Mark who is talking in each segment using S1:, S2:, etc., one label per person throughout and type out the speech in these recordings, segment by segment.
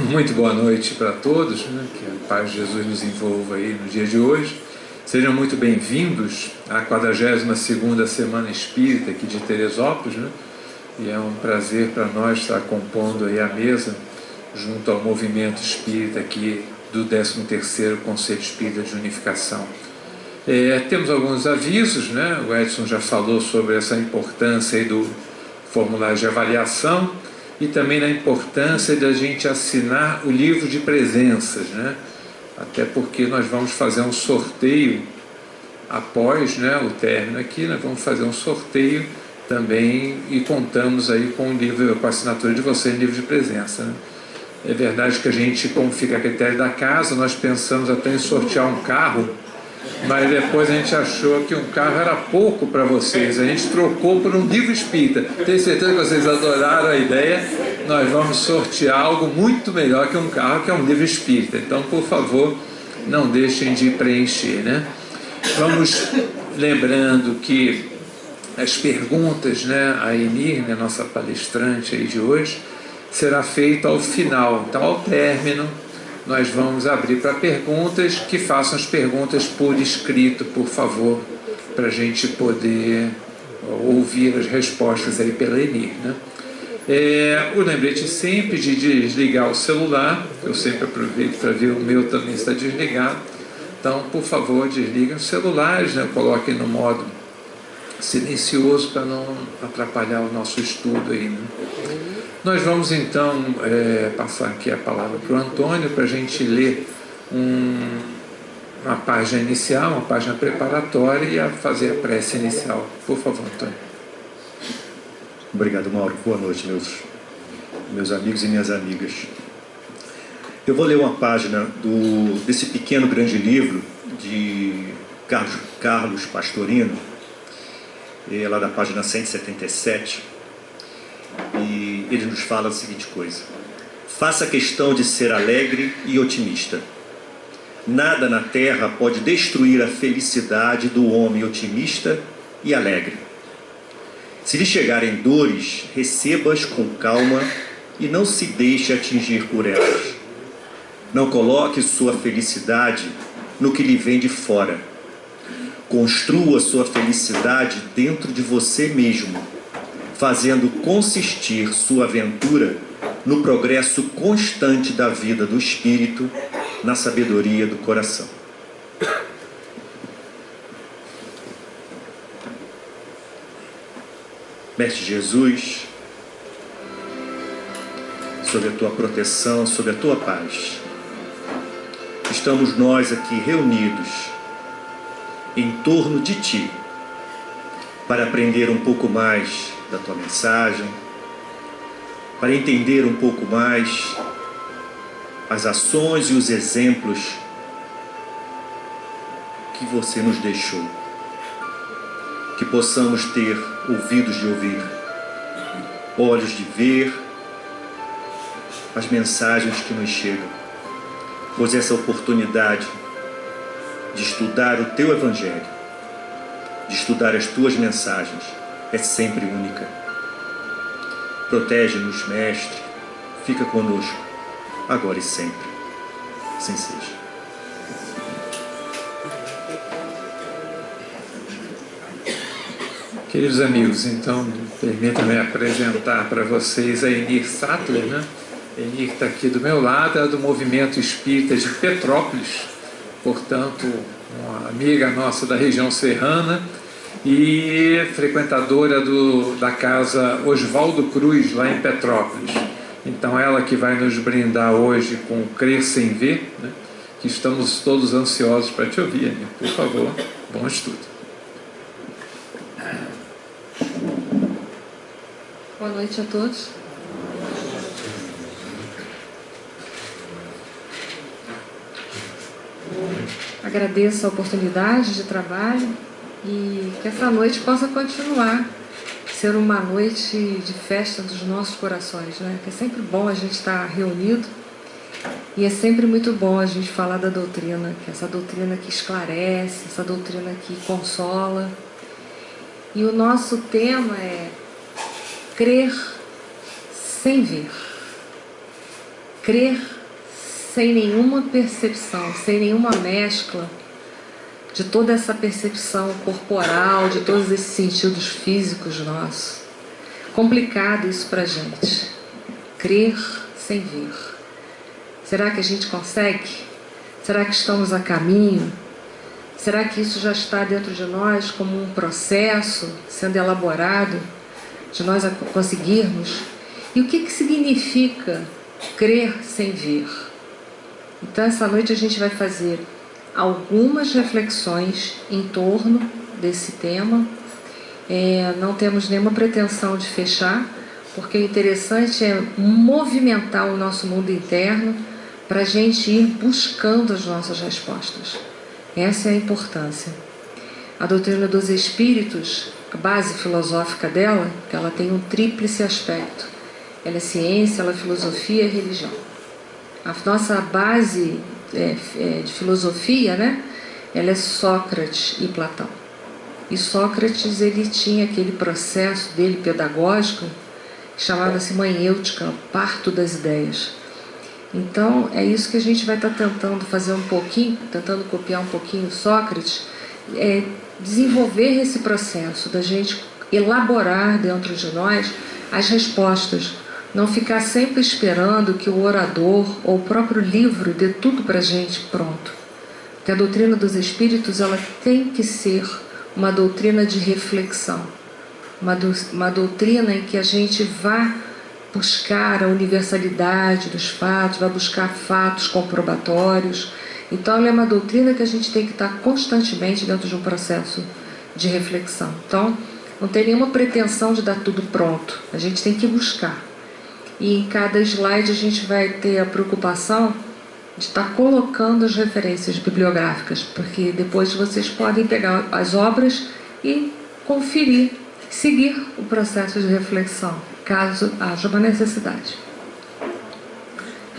S1: Muito boa noite para todos, né? Que a paz de Jesus nos envolva aí no dia de hoje. Sejam muito bem-vindos à 42ª Semana Espírita aqui de Teresópolis, né? E é um prazer para nós estar compondo aí a mesa junto ao movimento espírita aqui do 13º Conselho Espírita de Unificação. Temos alguns avisos, né? O Edson já falou sobre essa importância aí do formulário de avaliação e também da importância de a gente assinar o livro de presenças, né? Até porque nós vamos fazer um sorteio após, né, o término aqui, nós vamos fazer um sorteio também e contamos aí com o livro, com a assinatura de vocês no livro de presença, né? É verdade que a gente, como fica a critério da casa, nós pensamos até em sortear um carro, mas depois a gente achou que um carro era pouco para vocês, a gente trocou por um livro espírita. Tenho certeza que vocês adoraram a ideia. Nós vamos sortear algo muito melhor que um carro, que é um livro espírita. Então, por favor, não deixem de preencher, né? Vamos lembrando que as perguntas, né, a Enir, né, nossa palestrante aí de hoje, será feita ao final. Então, ao término, nós vamos abrir para perguntas, que façam as perguntas por escrito, por favor, para a gente poder ouvir as respostas aí pela Enir, né? O lembrete sempre de desligar o celular, eu sempre aproveito para ver o meu também está desligado, então, por favor, desliguem os celulares, né? Coloquem no modo silencioso para não atrapalhar o nosso estudo aí, né? Nós vamos então passar aqui a palavra para o Antônio para a gente ler uma página inicial, uma página preparatória e fazer a prece inicial. Por favor, Antônio.
S2: Obrigado, Mauro. Boa noite, meus amigos e minhas amigas. Eu vou ler uma página desse pequeno grande livro de Carlos Pastorino, lá da página 177, e ele nos fala a seguinte coisa: faça questão de ser alegre e otimista. Nada na terra pode destruir a felicidade do homem otimista e alegre. Se lhe chegarem dores, receba-as com calma e não se deixe atingir por elas. Não coloque sua felicidade no que lhe vem de fora. Construa sua felicidade dentro de você mesmo, fazendo consistir sua aventura no progresso constante da vida do espírito, na sabedoria do coração. Mestre Jesus, sob a tua proteção, sob a tua paz, estamos nós aqui reunidos em torno de ti, para aprender um pouco mais da tua mensagem, para entender um pouco mais as ações e os exemplos que você nos deixou. Que possamos ter ouvidos de ouvir, olhos de ver as mensagens que nos chegam, pois essa oportunidade de estudar o teu Evangelho, de estudar as tuas mensagens, é sempre única. Protege-nos, Mestre, fica conosco, agora e sempre. Assim seja.
S1: Queridos amigos, então, permitam-me apresentar para vocês a Enir Sattler, né? A Enir está aqui do meu lado, é do Movimento Espírita de Petrópolis, portanto, uma amiga nossa da região serrana e frequentadora da casa Oswaldo Cruz, lá em Petrópolis. Então, ela que vai nos brindar hoje com o Crer Sem Ver, né? Que estamos todos ansiosos para te ouvir, Enir. Por favor, bom estudo.
S3: Boa noite a todos. Agradeço a oportunidade de trabalho e que essa noite possa continuar, ser uma noite de festa dos nossos corações, né? Que é sempre bom a gente estar reunido e é sempre muito bom a gente falar da doutrina, que é essa doutrina que esclarece, essa doutrina que consola. E o nosso tema é crer sem ver. crer sem nenhuma percepção, sem nenhuma mescla de toda essa percepção corporal, de todos esses sentidos físicos nossos. Complicado isso pra gente. Crer sem ver. Será que a gente consegue? Será que estamos a caminho? Será que isso já está dentro de nós como um processo sendo elaborado, de nós conseguirmos? E o que significa crer sem ver? Então, essa noite a gente vai fazer algumas reflexões em torno desse tema. Não temos nenhuma pretensão de fechar, porque o interessante é movimentar o nosso mundo interno para a gente ir buscando as nossas respostas. Essa é a importância. A doutrina dos espíritos, a base filosófica dela, que ela tem um tríplice aspecto. Ela é ciência, ela é filosofia e religião. A nossa base de filosofia, né? Ela é Sócrates e Platão. E Sócrates, ele tinha aquele processo dele pedagógico que chamava-se maiêutica, parto das ideias. Então, é isso que a gente vai estar tentando fazer um pouquinho, tentando copiar um pouquinho Sócrates, desenvolver esse processo da gente elaborar dentro de nós as respostas, não ficar sempre esperando que o orador ou o próprio livro dê tudo para a gente pronto. Porque a doutrina dos espíritos, ela tem que ser uma doutrina de reflexão, uma doutrina em que a gente vá buscar a universalidade dos fatos, vai buscar fatos comprobatórios. Então, ela é uma doutrina que a gente tem que estar constantemente dentro de um processo de reflexão. Então, não tem nenhuma pretensão de dar tudo pronto, a gente tem que buscar. E em cada slide a gente vai ter a preocupação de estar colocando as referências bibliográficas, porque depois vocês podem pegar as obras e conferir, seguir o processo de reflexão, caso haja uma necessidade.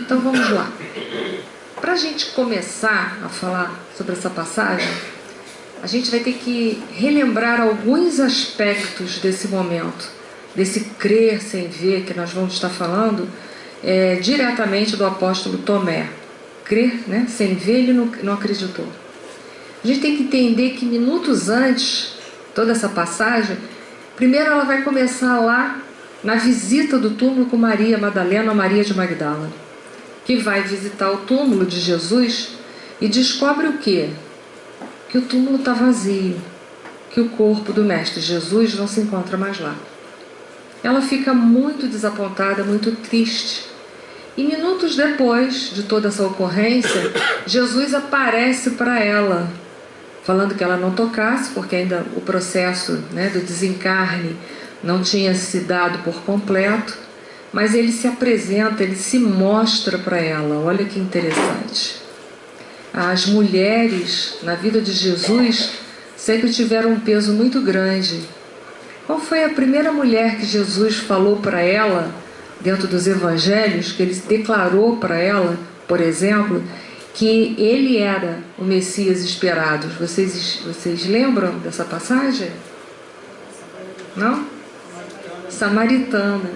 S3: Então vamos lá. Para a gente começar a falar sobre essa passagem, a gente vai ter que relembrar alguns aspectos desse momento, desse crer sem ver que nós vamos estar falando diretamente do apóstolo Tomé. Crer, né? Sem ver, ele não acreditou. A gente tem que entender que minutos antes, toda essa passagem, primeiro ela vai começar lá na visita do túmulo com Maria Madalena, Maria de Magdala, que vai visitar o túmulo de Jesus e descobre o quê? Que o túmulo está vazio, que o corpo do Mestre Jesus não se encontra mais lá. Ela fica muito desapontada, muito triste. E minutos depois de toda essa ocorrência, Jesus aparece para ela, falando que ela não tocasse, porque ainda o processo, né, do desencarne não tinha se dado por completo, mas ele se apresenta, ele se mostra para ela. Olha que interessante. As mulheres na vida de Jesus sempre tiveram um peso muito grande. Qual foi a primeira mulher que Jesus falou para ela, dentro dos evangelhos, que ele declarou para ela, por exemplo, que ele era o Messias esperado? Vocês lembram dessa passagem? Não? Samaritana.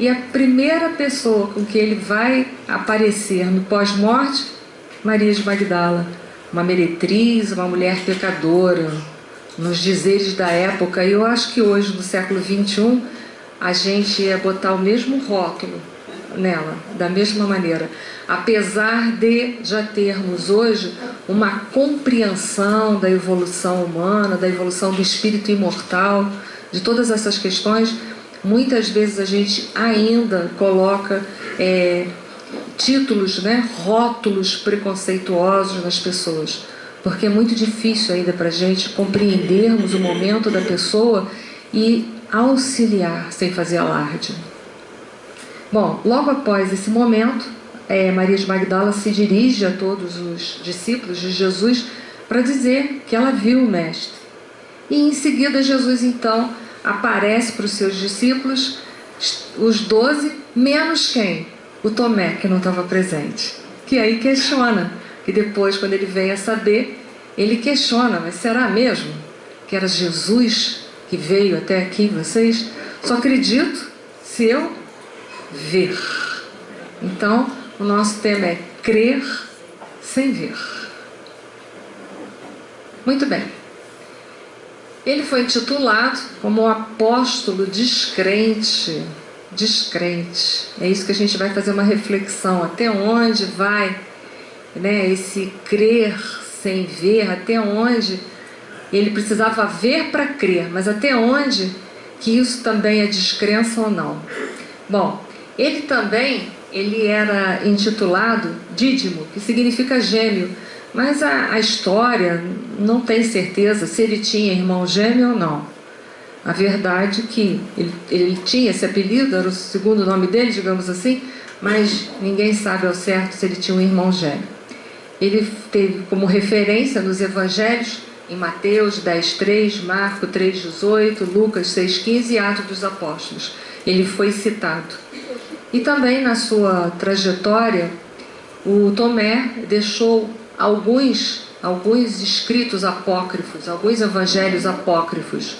S3: E a primeira pessoa com que ele vai aparecer no pós-morte, Maria de Magdala, uma meretriz, uma mulher pecadora, nos dizeres da época. E eu acho que hoje, no século XXI, a gente ia botar o mesmo rótulo nela, da mesma maneira. Apesar de já termos hoje uma compreensão da evolução humana, da evolução do espírito imortal, de todas essas questões, muitas vezes a gente ainda coloca títulos, né, rótulos preconceituosos nas pessoas, porque é muito difícil ainda para a gente compreendermos o momento da pessoa e auxiliar sem fazer alarde. Bom, logo após esse momento, Maria de Magdala se dirige a todos os discípulos de Jesus para dizer que ela viu o Mestre. E em seguida Jesus então aparece para os seus discípulos, os 12, menos quem? O Tomé, que não estava presente. Que aí questiona, que depois, quando ele vem a saber, ele questiona, mas será mesmo que era Jesus que veio até aqui, vocês? Só acredito se eu ver. Então, O nosso tema é crer sem ver. Muito bem. Ele foi intitulado como o apóstolo descrente. Descrente. É isso que a gente vai fazer uma reflexão. Até onde vai, né, esse crer sem ver? Até onde ele precisava ver para crer? Mas até onde que isso também é descrença ou não? Bom, ele era intitulado Dídimo, que significa gêmeo. Mas a história não tem certeza se ele tinha irmão gêmeo ou não. A verdade é que ele tinha esse apelido, era o segundo nome dele, digamos assim, mas ninguém sabe ao certo se ele tinha um irmão gêmeo. Ele teve como referência nos evangelhos, em Mateus 10:3, Marcos 3:18, Lucas 6:15 e Atos dos Apóstolos. Ele foi citado. E também na sua trajetória, o Tomé deixou alguns escritos apócrifos, alguns evangelhos apócrifos,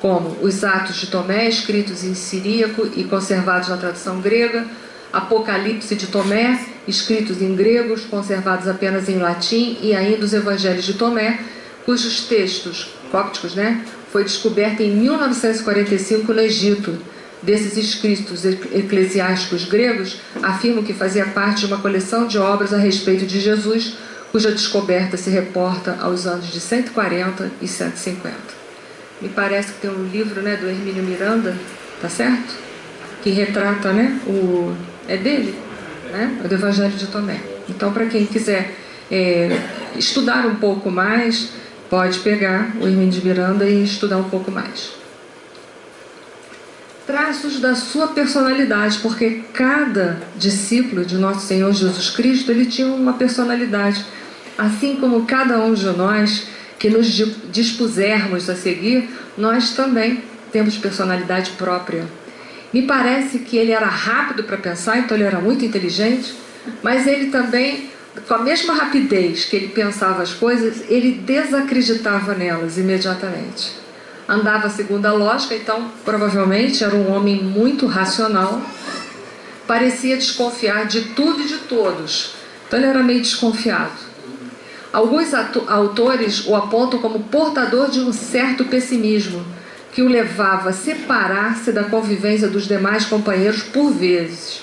S3: como os Atos de Tomé, escritos em siríaco e conservados na tradução grega, Apocalipse de Tomé, escritos em gregos, conservados apenas em latim, e ainda os evangelhos de Tomé, cujos textos cópticos, né, foi descoberto em 1945 no Egito. Desses escritos eclesiásticos gregos, afirmam que fazia parte de uma coleção de obras a respeito de Jesus, cuja descoberta se reporta aos anos de 140 e 150. Me parece que tem um livro, né, do Hermínio Miranda, tá certo? Que retrata, né, é dele, né, o do Evangelho de Tomé. Então, para quem quiser estudar um pouco mais, pode pegar o Hermínio de Miranda e estudar um pouco mais. Traços da sua personalidade, porque cada discípulo de nosso Senhor Jesus Cristo, ele tinha uma personalidade. Assim como cada um de nós que nos dispusermos a seguir, nós também temos personalidade própria. Me parece que ele era rápido para pensar, então ele era muito inteligente, mas ele também, com a mesma rapidez que ele pensava as coisas, ele desacreditava nelas imediatamente. Andava segundo a lógica, então provavelmente era um homem muito racional, parecia desconfiar de tudo e de todos, então ele era meio desconfiado. Alguns autores o apontam como portador de um certo pessimismo, que o levava a separar-se da convivência dos demais companheiros por vezes.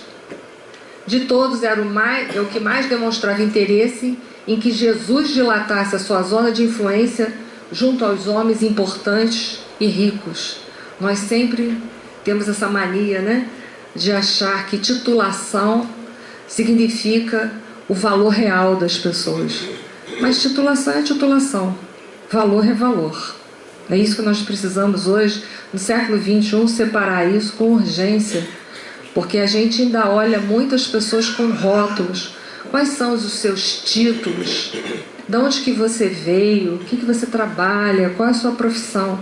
S3: De todos, era o que mais demonstrava interesse em que Jesus dilatasse a sua zona de influência junto aos homens importantes e ricos. Nós sempre temos essa mania, né, de achar que titulação significa o valor real das pessoas. Mas titulação é titulação, valor é valor. É isso que nós precisamos hoje, no século XXI, separar isso com urgência, porque a gente ainda olha muitas pessoas com rótulos. Quais são os seus títulos? De onde que você veio? O que você trabalha? Qual é a sua profissão?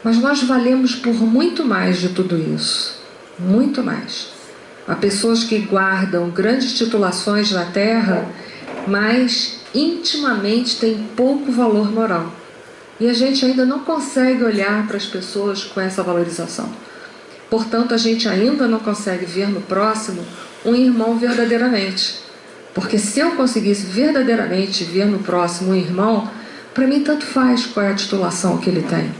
S3: Mas nós valemos por muito mais de tudo isso, muito mais. Há pessoas que guardam grandes titulações na terra, mas intimamente tem pouco valor moral. E a gente ainda não consegue olhar para as pessoas com essa valorização. Portanto, a gente ainda não consegue ver no próximo um irmão verdadeiramente. Porque se eu conseguisse verdadeiramente ver no próximo um irmão, para mim tanto faz qual é a titulação que ele tem,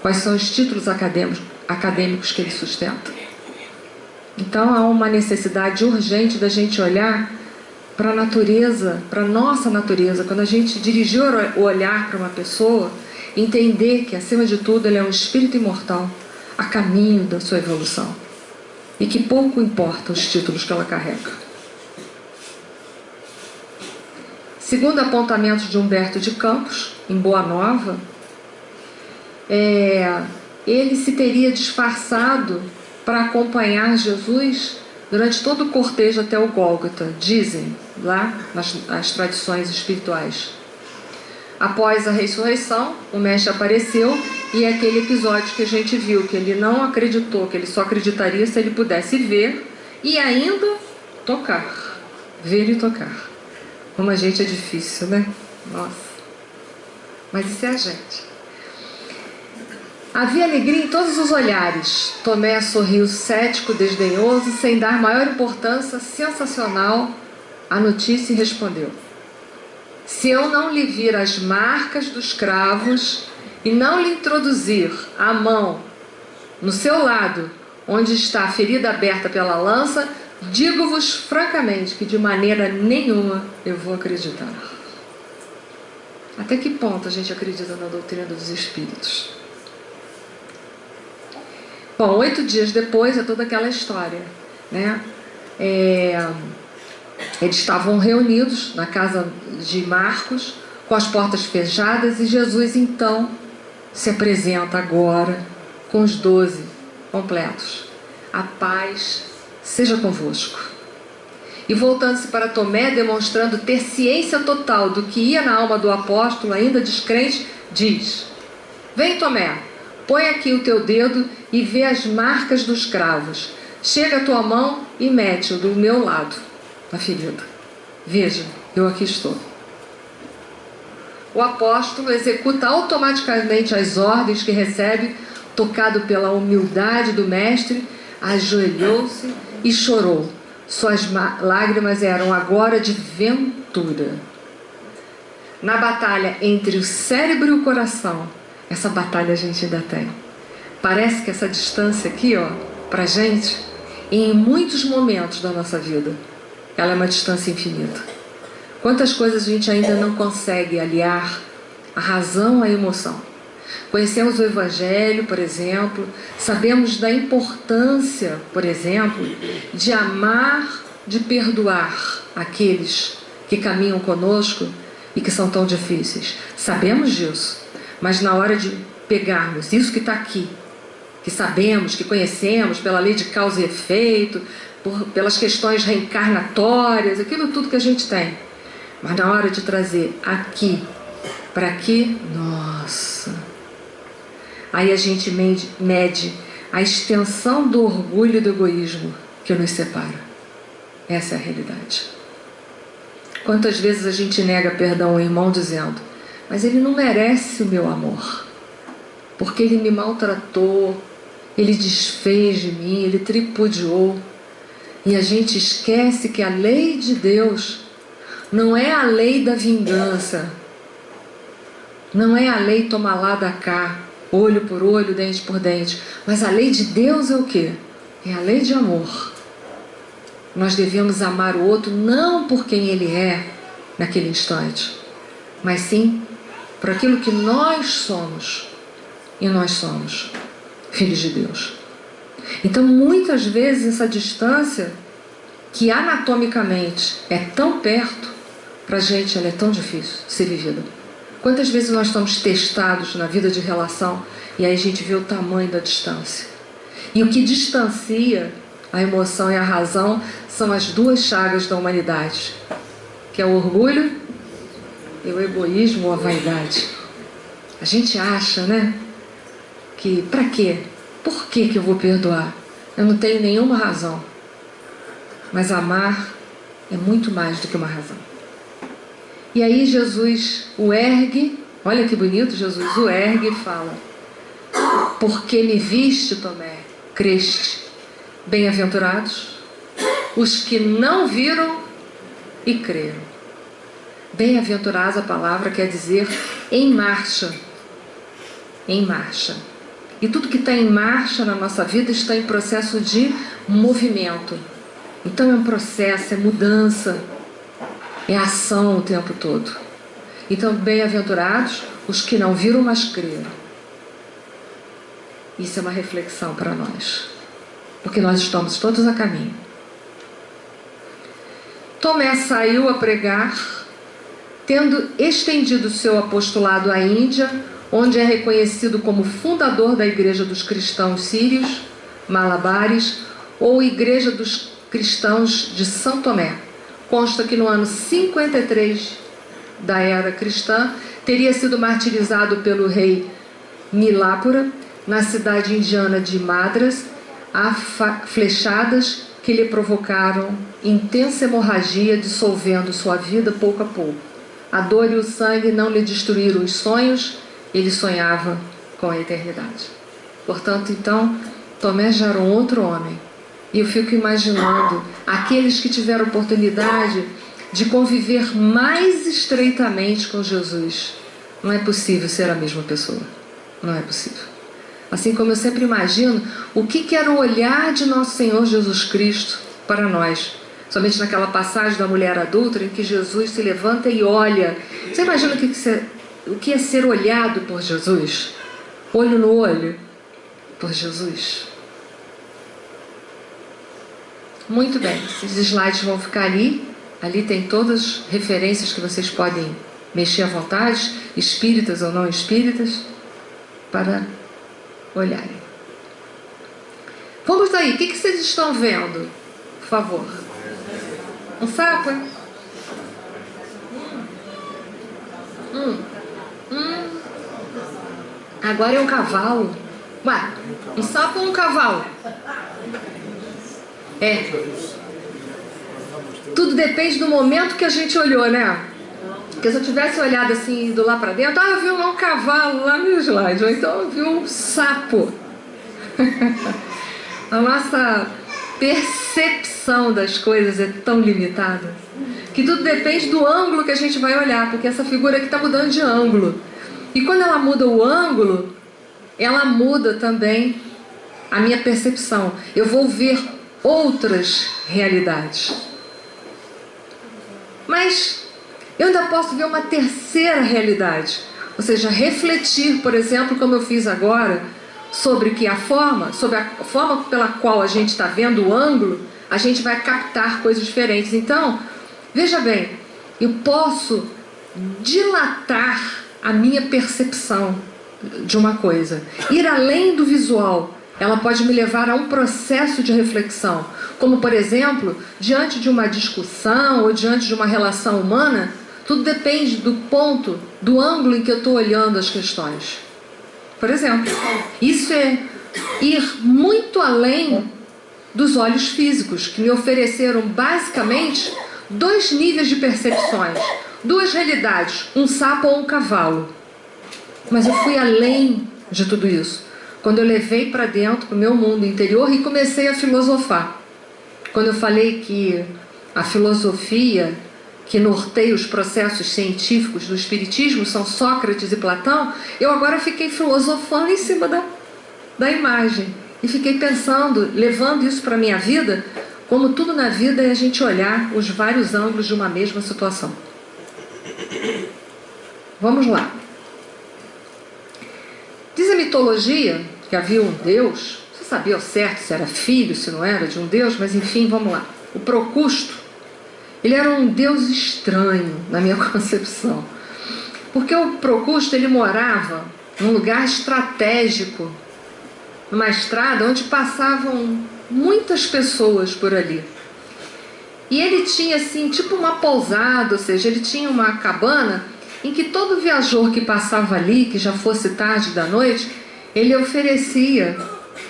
S3: quais são os títulos acadêmicos que ele sustenta. Então há uma necessidade urgente da gente olhar para a natureza, para a nossa natureza. Quando a gente dirigir o olhar para uma pessoa, entender que acima de tudo ele é um espírito imortal, a caminho da sua evolução, e que pouco importa os títulos que ela carrega. Segundo apontamentos de Humberto de Campos, em Boa Nova, ele se teria disfarçado para acompanhar Jesus durante todo o cortejo até o Gólgota, dizem lá nas tradições espirituais. Após a ressurreição, o mestre apareceu e é aquele episódio que a gente viu, que ele não acreditou, que ele só acreditaria se ele pudesse ver e ainda tocar. Ver e tocar. Como a gente é difícil, né? Nossa. Mas isso é a gente. Havia alegria em todos os olhares. Tomé sorriu cético, desdenhoso, sem dar maior importância, sensacional, à notícia, e respondeu: se eu não lhe vir as marcas dos cravos e não lhe introduzir a mão no seu lado, onde está a ferida aberta pela lança, digo-vos francamente que de maneira nenhuma eu vou acreditar. Até que ponto a gente acredita na doutrina dos Espíritos? Bom, 8 dias depois é toda aquela história, né? Eles estavam reunidos na casa de Marcos, com as portas fechadas, e Jesus então se apresenta agora com os 12 completos. A paz seja convosco. E voltando-se para Tomé, demonstrando ter ciência total do que ia na alma do apóstolo, ainda descrente, diz: vem, Tomé, põe aqui o teu dedo e vê as marcas dos cravos. Chega a tua mão e mete-o do meu lado na ferida. Veja, eu aqui estou. O apóstolo executa automaticamente as ordens que recebe, tocado pela humildade do mestre, ajoelhou-se e chorou. Suas lágrimas eram agora de ventura. Na batalha entre o cérebro e o coração, essa batalha a gente ainda tem. Parece que essa distância aqui, ó, pra gente, em muitos momentos da nossa vida, ela é uma distância infinita. Quantas coisas a gente ainda não consegue aliar a razão à emoção. Conhecemos o Evangelho, por exemplo, sabemos da importância, por exemplo, de amar, de perdoar aqueles que caminham conosco e que são tão difíceis. Sabemos disso, mas na hora de pegarmos isso que está aqui, que sabemos, que conhecemos pela lei de causa e efeito, pelas questões reencarnatórias, aquilo tudo que a gente tem, mas na hora de trazer aqui, para aqui, nossa, aí a gente mede a extensão do orgulho e do egoísmo que nos separa. Essa é a realidade. Quantas vezes a gente nega perdão ao irmão dizendo: mas ele não merece o meu amor, porque ele me maltratou, ele desfez de mim, ele tripudiou. E a gente esquece que a lei de Deus não é a lei da vingança, não é a lei toma lá da cá, olho por olho, dente por dente, mas a lei de Deus é o quê? É a lei de amor. Nós devemos amar o outro não por quem ele é naquele instante, mas sim por aquilo que nós somos. E nós somos filhos de Deus. Então, muitas vezes, essa distância, que anatomicamente é tão perto, para a gente ela é tão difícil de ser vivida. Quantas vezes nós estamos testados na vida de relação e aí a gente vê o tamanho da distância. E o que distancia a emoção e a razão são as duas chagas da humanidade, que é o orgulho e o egoísmo ou a vaidade. A gente acha, né, que para quê? Por que eu vou perdoar? Eu não tenho nenhuma razão. Mas amar é muito mais do que uma razão. E aí Jesus o ergue, olha que bonito, Jesus o ergue e fala: porque me viste, Tomé, creste. Bem-aventurados os que não viram e creram. Bem-aventurados, a palavra quer dizer em marcha. Em marcha. E tudo que está em marcha na nossa vida está em processo de movimento. Então é um processo, é mudança, é ação o tempo todo. Então, bem-aventurados os que não viram, mas creram. Isso é uma reflexão para nós, porque nós estamos todos a caminho. Tomé saiu a pregar, tendo estendido seu apostolado à Índia, onde é reconhecido como fundador da Igreja dos Cristãos Sírios, Malabares, ou Igreja dos Cristãos de São Tomé. Consta que no ano 53 da era cristã, teria sido martirizado pelo rei Milapura, na cidade indiana de Madras, a flechadas que lhe provocaram intensa hemorragia, dissolvendo sua vida pouco a pouco. A dor e o sangue não lhe destruíram os sonhos, ele sonhava com a eternidade. Portanto, então, Tomé já era um outro homem. E eu fico imaginando aqueles que tiveram oportunidade de conviver mais estreitamente com Jesus. Não é possível ser a mesma pessoa. Não é possível. Assim como eu sempre imagino o que era o olhar de nosso Senhor Jesus Cristo para nós. Somente naquela passagem da mulher adúltera em que Jesus se levanta e olha. Você imagina o que é ser olhado por Jesus? Olho no olho por Jesus. Muito bem, esses slides vão ficar ali. Ali tem todas as referências que vocês podem mexer à vontade, espíritas ou não espíritas, para olharem. Vamos daí, o que vocês estão vendo? Por favor. Um sapo, hein? Agora é um cavalo. Ué, um sapo ou um cavalo? É. Tudo depende do momento que a gente olhou, né? Porque se eu tivesse olhado assim, ido lá para dentro, eu vi um cavalo lá no slide, ou então eu vi um sapo. A nossa percepção das coisas é tão limitada que tudo depende do ângulo que a gente vai olhar, porque essa figura aqui está mudando de ângulo. E quando ela muda o ângulo, ela muda também a minha percepção. Eu vou ver outras realidades. Mas eu ainda posso ver uma terceira realidade. Ou seja, refletir, por exemplo, como eu fiz agora, sobre a forma pela qual a gente está vendo o ângulo, a gente vai captar coisas diferentes. Então, veja bem, eu posso dilatar a minha percepção de uma coisa, ir além do visual. Ela pode me levar a um processo de reflexão, como por exemplo, diante de uma discussão ou diante de uma relação humana, tudo depende do ponto, do ângulo em que eu estou olhando as questões. Por exemplo, isso é ir muito além dos olhos físicos, que me ofereceram basicamente dois níveis de percepções, duas realidades, um sapo ou um cavalo. Mas eu fui além de tudo isso quando eu levei para dentro, para o meu mundo interior, e comecei a filosofar. Quando eu falei que a filosofia que norteia os processos científicos do espiritismo são Sócrates e Platão, eu agora fiquei filosofando em cima da imagem. E fiquei pensando, levando isso para a minha vida, como tudo na vida é a gente olhar os vários ângulos de uma mesma situação. Vamos lá. Diz a mitologia que havia um Deus, você sabia ao certo se era filho, se não era de um Deus, mas enfim, vamos lá. O Procusto, ele era um Deus estranho na minha concepção. Porque o Procusto, ele morava num lugar estratégico, numa estrada onde passavam muitas pessoas por ali. E ele tinha assim, tipo uma pousada, ou seja, ele tinha uma cabana em que todo viajor que passava ali, que já fosse tarde da noite, ele oferecia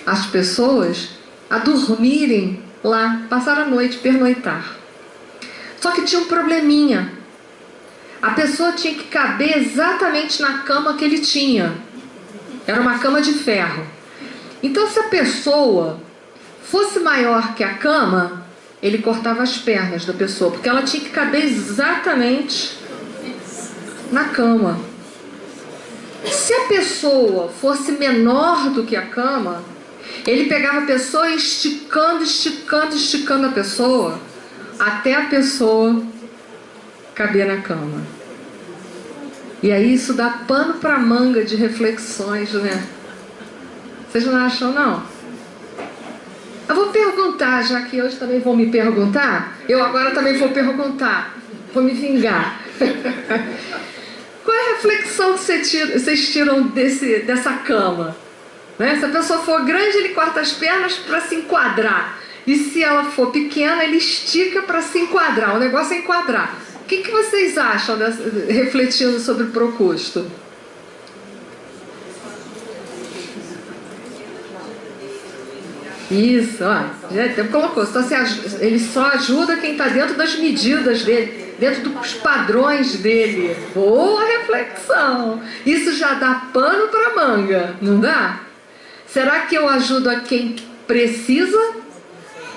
S3: às pessoas a dormirem lá, passar a noite, pernoitar. Só que tinha um probleminha. A pessoa tinha que caber exatamente na cama que ele tinha. Era uma cama de ferro. Então, se a pessoa fosse maior que a cama, ele cortava as pernas da pessoa, porque ela tinha que caber exatamente na cama. Se a pessoa fosse menor do que a cama, ele pegava a pessoa e esticando a pessoa, até a pessoa caber na cama. E aí isso dá pano para manga de reflexões, né? Vocês não acham, não? Eu vou perguntar, já que hoje também vão me perguntar, eu agora também vou perguntar, vou me vingar. Qual é a reflexão que vocês tiram dessa cama? Né? Se a pessoa for grande, ele corta as pernas para se enquadrar. E se ela for pequena, ele estica para se enquadrar. O negócio é enquadrar. O que vocês acham, refletindo sobre o Procusto? Isso, ó, já colocou. Ele só ajuda quem está dentro das medidas dele, dentro dos padrões dele. Boa reflexão. Isso já dá pano para manga, não dá? Será que eu ajudo a quem precisa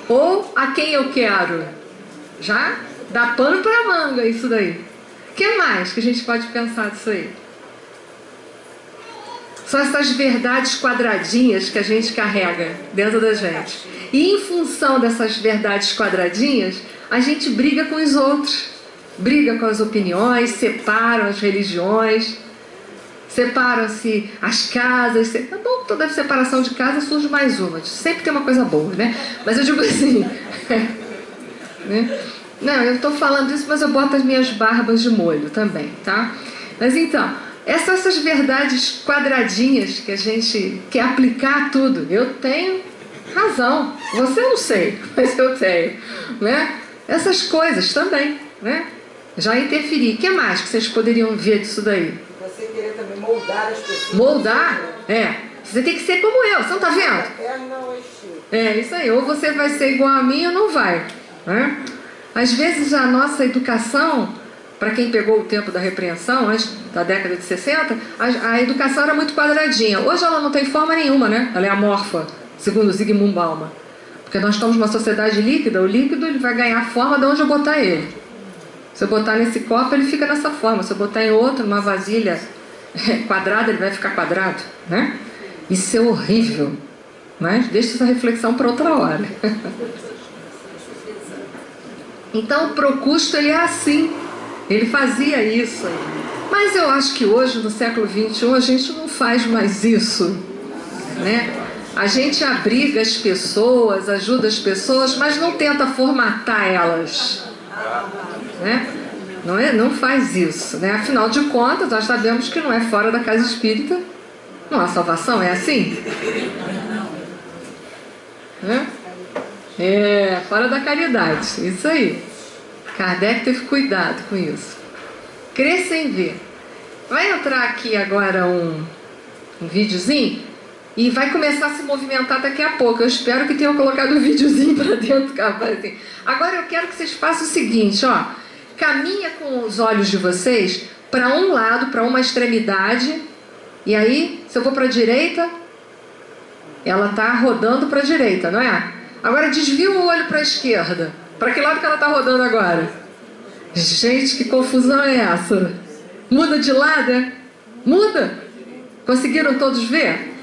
S3: ou a quem eu quero? Já dá pano para manga isso daí. O que mais que a gente pode pensar disso aí? São essas verdades quadradinhas que a gente carrega dentro da gente. E em função dessas verdades quadradinhas, a gente briga com os outros. Briga com as opiniões, separam as religiões, separam-se as casas. Bom, toda separação de casa surge mais uma. Sempre tem uma coisa boa, né? Mas eu digo assim... né? Não, eu estou falando isso, mas eu boto as minhas barbas de molho também, tá? Mas então, essas verdades quadradinhas que a gente quer aplicar a tudo. Eu tenho razão, você não sei, mas eu tenho, né? Essas coisas também, né? Já interferi. O que mais que vocês poderiam ver disso daí?
S4: Você querer também moldar as pessoas.
S3: Moldar? É. Você tem que ser como eu, você não tá vendo? É, isso aí. Ou você vai ser igual a mim ou não vai, né? Às vezes a nossa educação, para quem pegou o tempo da repreensão, antes da década de 60, a educação era muito quadradinha. Hoje ela não tem forma nenhuma, né? Ela é amorfa, segundo Zygmunt Bauman. Porque nós estamos numa sociedade líquida, o líquido ele vai ganhar forma de onde eu botar ele. Se eu botar nesse copo, ele fica nessa forma. Se eu botar em outro, numa vasilha quadrada, ele vai ficar quadrado, né? Isso é horrível. Mas deixa essa reflexão para outra hora. Então o Procusto ele é assim, ele fazia isso. Mas eu acho que hoje, no século XXI, a gente não faz mais isso, né? A gente abriga as pessoas, ajuda as pessoas, mas não tenta formatar elas, né? Não faz isso, né? Afinal de contas, nós sabemos que não é fora da casa espírita, não há salvação, é assim? Né? É, fora da caridade, isso aí. Kardec teve cuidado com isso. Crer sem ver. Vai entrar aqui agora um videozinho e vai começar a se movimentar daqui a pouco. Eu espero que tenham colocado um videozinho para dentro. Assim. Agora eu quero que vocês façam o seguinte, ó. Caminha com os olhos de vocês para um lado, para uma extremidade. E aí, se eu vou para a direita, ela está rodando para a direita, não é? Agora desvia o olho para a esquerda. Para que lado que ela está rodando agora? Gente, que confusão é essa? Muda de lado, é? Muda? Conseguiram todos ver?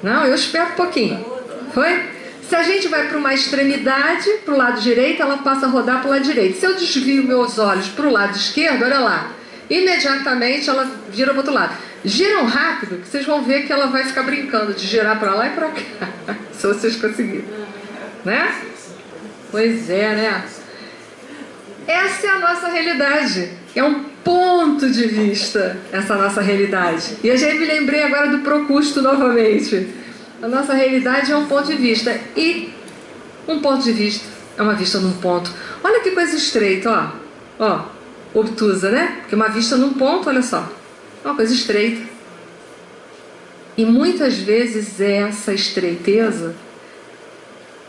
S3: Não, eu espero um pouquinho. Foi? Se a gente vai para uma extremidade, para o lado direito, ela passa a rodar para o lado direito. Se eu desvio meus olhos para o lado esquerdo, olha lá. Imediatamente ela vira para o outro lado. Giram rápido, que vocês vão ver que ela vai ficar brincando de girar para lá e para cá. Se vocês conseguirem. Né? Pois é, né? Essa é a nossa realidade. É um ponto de vista, essa nossa realidade. E eu já me lembrei agora do Procusto novamente. A nossa realidade é um ponto de vista. E um ponto de vista é uma vista num ponto. Olha que coisa estreita, ó. Ó, obtusa, né? Porque uma vista num ponto, olha só. É uma coisa estreita. E muitas vezes essa estreiteza...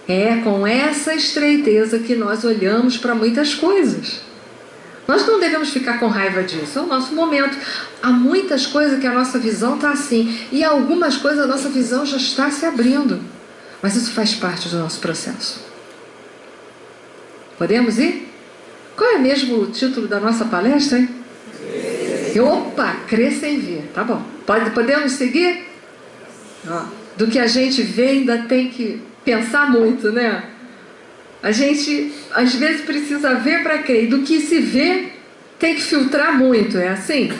S3: É com essa estreiteza que nós olhamos para muitas coisas. Nós não devemos ficar com raiva disso, é o nosso momento. Há muitas coisas que a nossa visão está assim, e algumas coisas a nossa visão já está se abrindo. Mas isso faz parte do nosso processo. Podemos ir? Qual é mesmo o título da nossa palestra, hein? Opa, crer sem ver, tá bom. Podemos seguir? Ó, do que a gente vê ainda tem que... pensar muito, né? A gente, às vezes, precisa ver para crer. E do que se vê, tem que filtrar muito. É assim?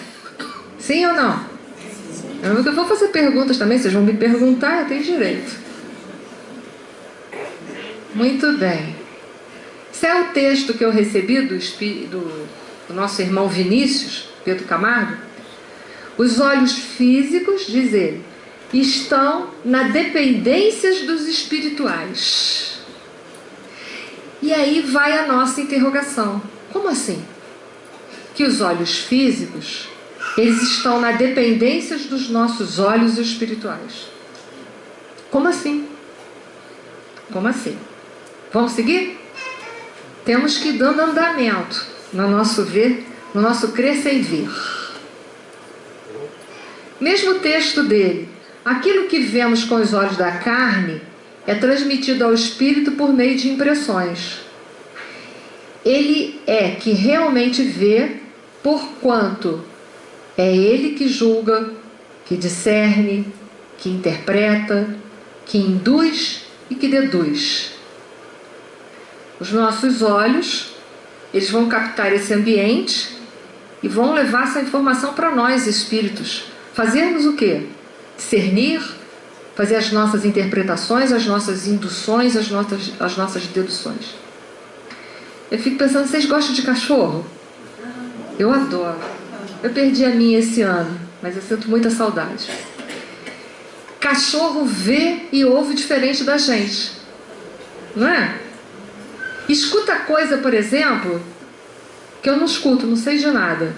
S3: Sim ou não? Eu vou fazer perguntas também. Vocês vão me perguntar, eu tenho direito. Muito bem. Esse é o texto que eu recebi do nosso irmão Vinícius, Pedro Camargo. Os olhos físicos, diz ele, estão na dependência dos espirituais. E aí vai a nossa interrogação. Como assim? Que os olhos físicos, eles estão na dependência dos nossos olhos espirituais. Como assim? Como assim? Vamos seguir? Temos que ir dando andamento no nosso ver, no nosso crer sem ver. Mesmo texto dele. Aquilo que vemos com os olhos da carne é transmitido ao espírito por meio de impressões. Ele é que realmente vê, porquanto é ele que julga, que discerne, que interpreta, que induz e que deduz. Os nossos olhos, eles vão captar esse ambiente e vão levar essa informação para nós, espíritos. Fazermos o quê? Discernir, fazer as nossas interpretações, as nossas induções, as nossas deduções. Eu fico pensando, vocês gostam de cachorro? Eu adoro. Eu perdi a minha esse ano, mas eu sinto muita saudade. Cachorro vê e ouve diferente da gente, não é? Escuta coisa, por exemplo, que eu não escuto, não sei de nada.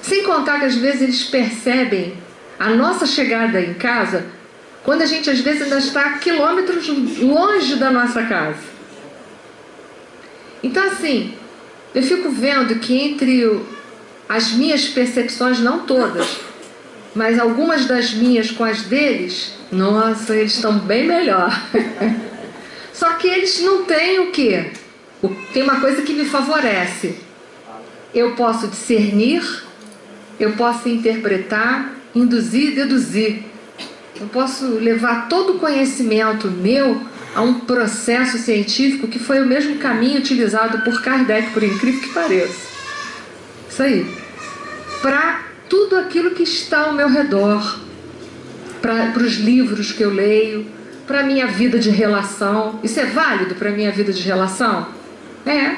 S3: Sem contar que às vezes eles percebem a nossa chegada em casa quando a gente às vezes ainda está a quilômetros longe da nossa casa. Então assim, eu fico vendo que entre as minhas percepções, não todas, mas algumas das minhas com as deles, nossa, eles estão bem melhor. Só que eles não têm o quê? Tem uma coisa que me favorece. Eu posso discernir, eu posso interpretar, induzir e deduzir. Eu posso levar todo o conhecimento meu a um processo científico que foi o mesmo caminho utilizado por Kardec, por incrível que pareça. Isso aí. Para tudo aquilo que está ao meu redor, para os livros que eu leio, para a minha vida de relação. Isso é válido para a minha vida de relação? É.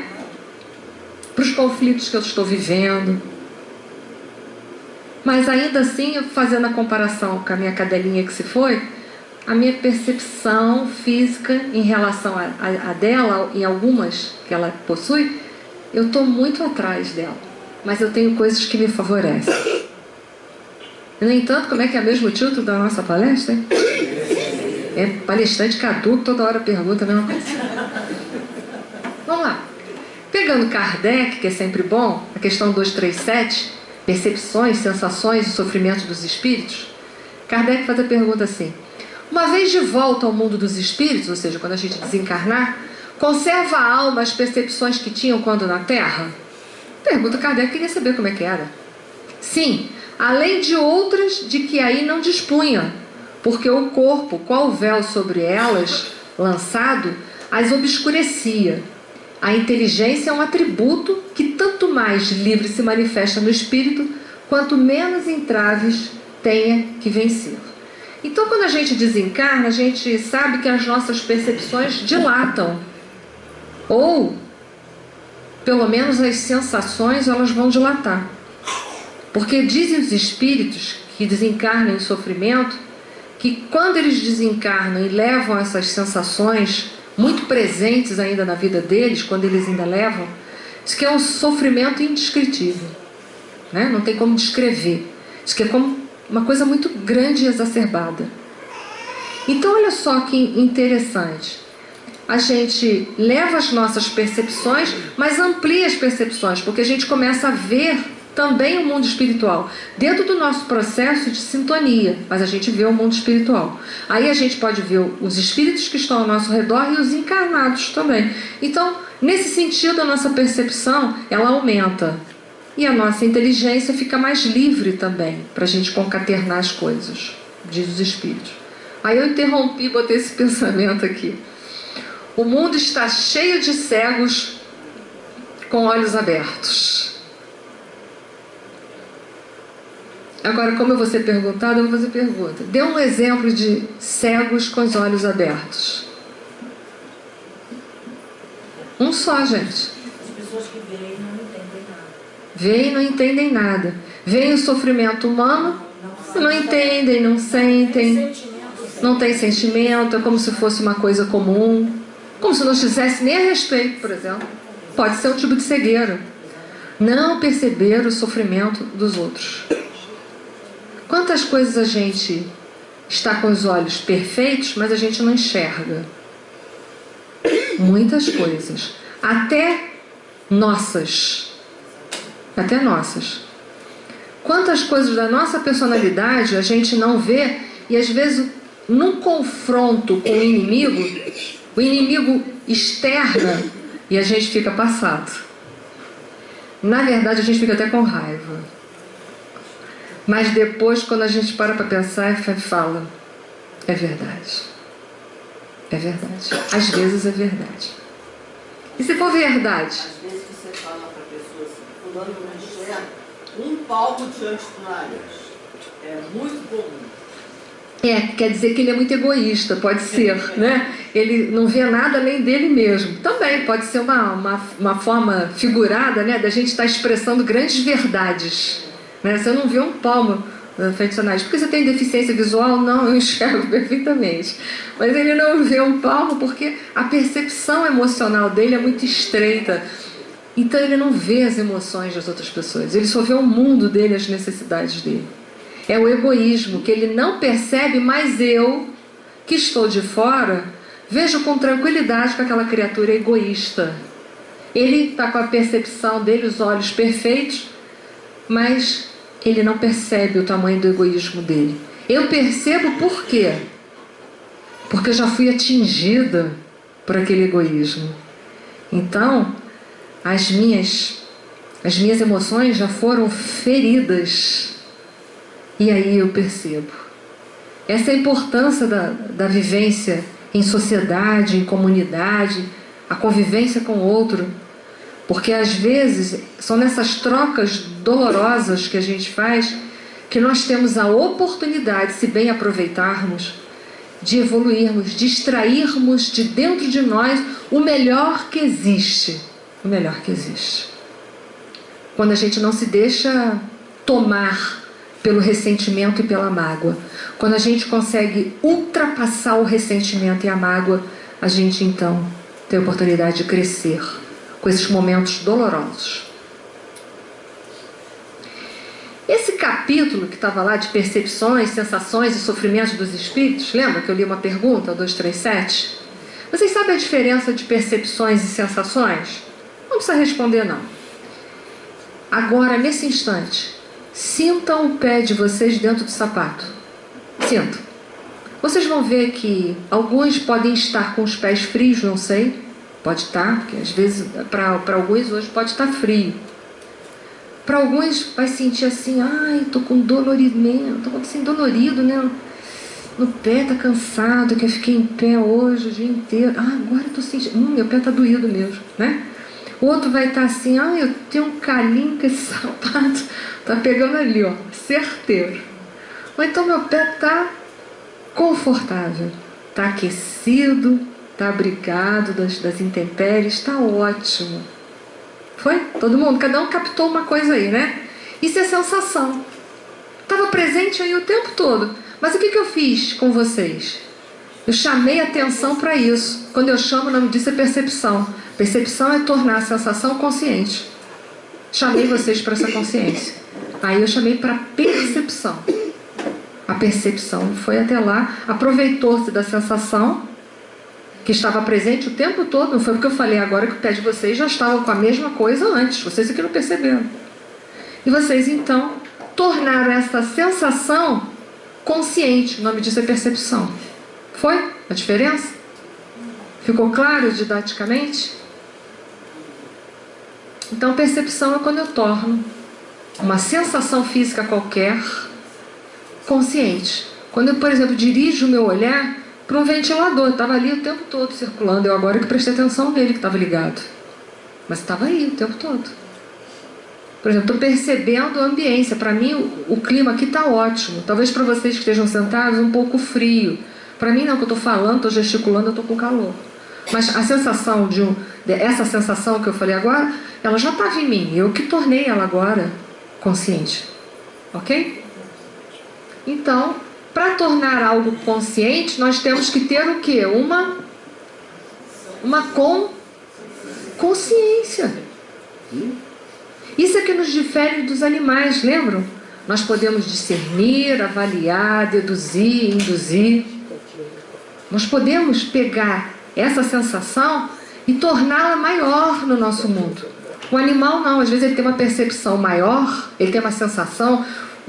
S3: Para os conflitos que eu estou vivendo. Mas ainda assim, fazendo a comparação com a minha cadelinha que se foi, a minha percepção física em relação a dela, em algumas que ela possui, eu estou muito atrás dela. Mas eu tenho coisas que me favorecem. No entanto, como é que é mesmo o título da nossa palestra? Hein? É palestrante caduco, toda hora pergunta a mesma coisa. Vamos lá. Pegando Kardec, que é sempre bom, a questão 237, percepções, sensações e sofrimentos dos espíritos, Kardec faz a pergunta assim: uma vez de volta ao mundo dos espíritos, ou seja, quando a gente desencarnar, conserva a alma as percepções que tinham quando na Terra? Pergunta Kardec, queria saber como é que era. Sim, além de outras de que aí não dispunha, porque o corpo, qual véu sobre elas lançado, as obscurecia. A inteligência é um atributo que tanto mais livre se manifesta no espírito, quanto menos entraves tenha que vencer. Então, quando a gente desencarna, a gente sabe que as nossas percepções dilatam. Ou, pelo menos as sensações, elas vão dilatar. Porque dizem os espíritos que desencarnam em sofrimento, que quando eles desencarnam e levam essas sensações muito presentes ainda na vida deles, quando eles ainda levam, diz que é um sofrimento indescritível, né? Não tem como descrever. Diz que é como uma coisa muito grande e exacerbada. Então olha só que interessante. A gente leva as nossas percepções, mas amplia as percepções, porque a gente começa a ver também o mundo espiritual, dentro do nosso processo de sintonia, mas a gente vê o mundo espiritual. Aí a gente pode ver os espíritos que estão ao nosso redor e os encarnados também. Então, nesse sentido, a nossa percepção, ela aumenta. E a nossa inteligência fica mais livre também, para a gente concaternar as coisas, diz os espíritos. Aí eu interrompi e botei esse pensamento aqui. O mundo está cheio de cegos com olhos abertos. Agora, como eu vou ser perguntado, eu vou fazer pergunta. Dê um exemplo de cegos com os olhos abertos. Um só, gente.
S5: As pessoas que veem não entendem nada.
S3: Veem e não entendem nada. Veem o sofrimento humano, não entendem, não sentem, não tem sentimento, é como se fosse uma coisa comum, como se não tivesse nem a respeito, por exemplo. Pode ser um tipo de cegueira. Não perceber o sofrimento dos outros. Quantas coisas a gente está com os olhos perfeitos, mas a gente não enxerga? Muitas coisas. Até nossas. Até nossas. Quantas coisas da nossa personalidade a gente não vê E às vezes, num confronto com o inimigo externa e a gente fica passado. Na verdade, a gente fica até com raiva. Mas depois, quando a gente para pensar e fala, é verdade. É verdade. Às vezes é verdade. E se for verdade?
S4: Às vezes você fala para a pessoa assim, fulano não enxerga um palmo diante do nariz. É muito comum.
S3: Quer dizer que ele é muito egoísta, pode ser, né? Ele não vê nada além dele mesmo. Também pode ser uma forma figurada, né, da gente estar expressando grandes verdades. Né? Você não vê um palmo na frente do seu nariz. Porque você tem deficiência visual? Não, eu enxergo perfeitamente. Mas ele não vê um palmo porque a percepção emocional dele é muito estreita. Então ele não vê as emoções das outras pessoas. Ele só vê o mundo dele, as necessidades dele. É o egoísmo, que ele não percebe, mas eu, que estou de fora, vejo com tranquilidade que aquela criatura é egoísta. Ele está com a percepção dele, os olhos perfeitos, mas ele não percebe o tamanho do egoísmo dele. Eu percebo por quê? Porque eu já fui atingida por aquele egoísmo. Então, as minhas emoções já foram feridas. E aí eu percebo. Essa é a importância da vivência em sociedade, em comunidade, a convivência com o outro. Porque às vezes são nessas trocas dolorosas que a gente faz que nós temos a oportunidade, se bem aproveitarmos, de evoluirmos, de extrairmos de dentro de nós o melhor que existe. O melhor que existe. Quando a gente não se deixa tomar pelo ressentimento e pela mágoa. Quando a gente consegue ultrapassar o ressentimento e a mágoa, a gente então tem a oportunidade de crescer com esses momentos dolorosos. Esse capítulo que estava lá de percepções, sensações e sofrimentos dos espíritos, lembra que eu li uma pergunta, 237? Vocês sabem a diferença de percepções e sensações? Não precisa responder não. Agora, nesse instante, sintam o pé de vocês dentro do sapato. Sintam. Vocês vão ver que alguns podem estar com os pés frios, não sei. Pode estar, porque às vezes para alguns hoje pode estar frio. Para alguns vai sentir assim, ai, estou com dolorimento, estou assim dolorido, né? No pé, tá cansado, que eu fiquei em pé hoje o dia inteiro. Ah, agora eu estou sentindo, meu pé tá doído mesmo, né? O outro vai estar assim, eu tenho um calinho que esse sapato tá pegando ali, ó, certeiro. Ou então meu pé tá confortável, tá aquecido, tá abrigado das intempéries, tá ótimo. Foi? Todo mundo? Cada um captou uma coisa aí, né? Isso é sensação. Estava presente aí o tempo todo. Mas o que eu fiz com vocês? Eu chamei atenção para isso. Quando eu chamo, o nome disso é percepção. Percepção é tornar a sensação consciente. Chamei vocês para essa consciência. Aí eu chamei para percepção. A percepção foi até lá, aproveitou-se da sensação que estava presente o tempo todo. Não foi porque eu falei agora que o pé de vocês já estava com a mesma coisa antes. Vocês aqui não perceberam. E vocês então tornaram essa sensação consciente. O nome disso é percepção. Foi a diferença? Ficou claro didaticamente? Então, percepção é quando eu torno uma sensação física qualquer consciente. Quando eu, por exemplo, dirijo o meu olhar para um ventilador, estava ali o tempo todo circulando. Eu agora que prestei atenção nele que estava ligado. Mas estava aí o tempo todo. Por exemplo, estou percebendo a ambiência. Para mim, o clima aqui está ótimo. Talvez para vocês que estejam sentados, um pouco frio. Para mim não, que eu estou falando, estou gesticulando, eu estou com calor. Mas a sensação essa sensação que eu falei agora, ela já estava em mim. Eu que tornei ela agora consciente. Ok? Então, para tornar algo consciente, nós temos que ter o quê? Uma consciência. Isso é que nos difere dos animais, lembram? Nós podemos discernir, avaliar, deduzir, induzir. Nós podemos pegar essa sensação e torná-la maior no nosso mundo. O animal não, às vezes ele tem uma percepção maior, ele tem uma sensação,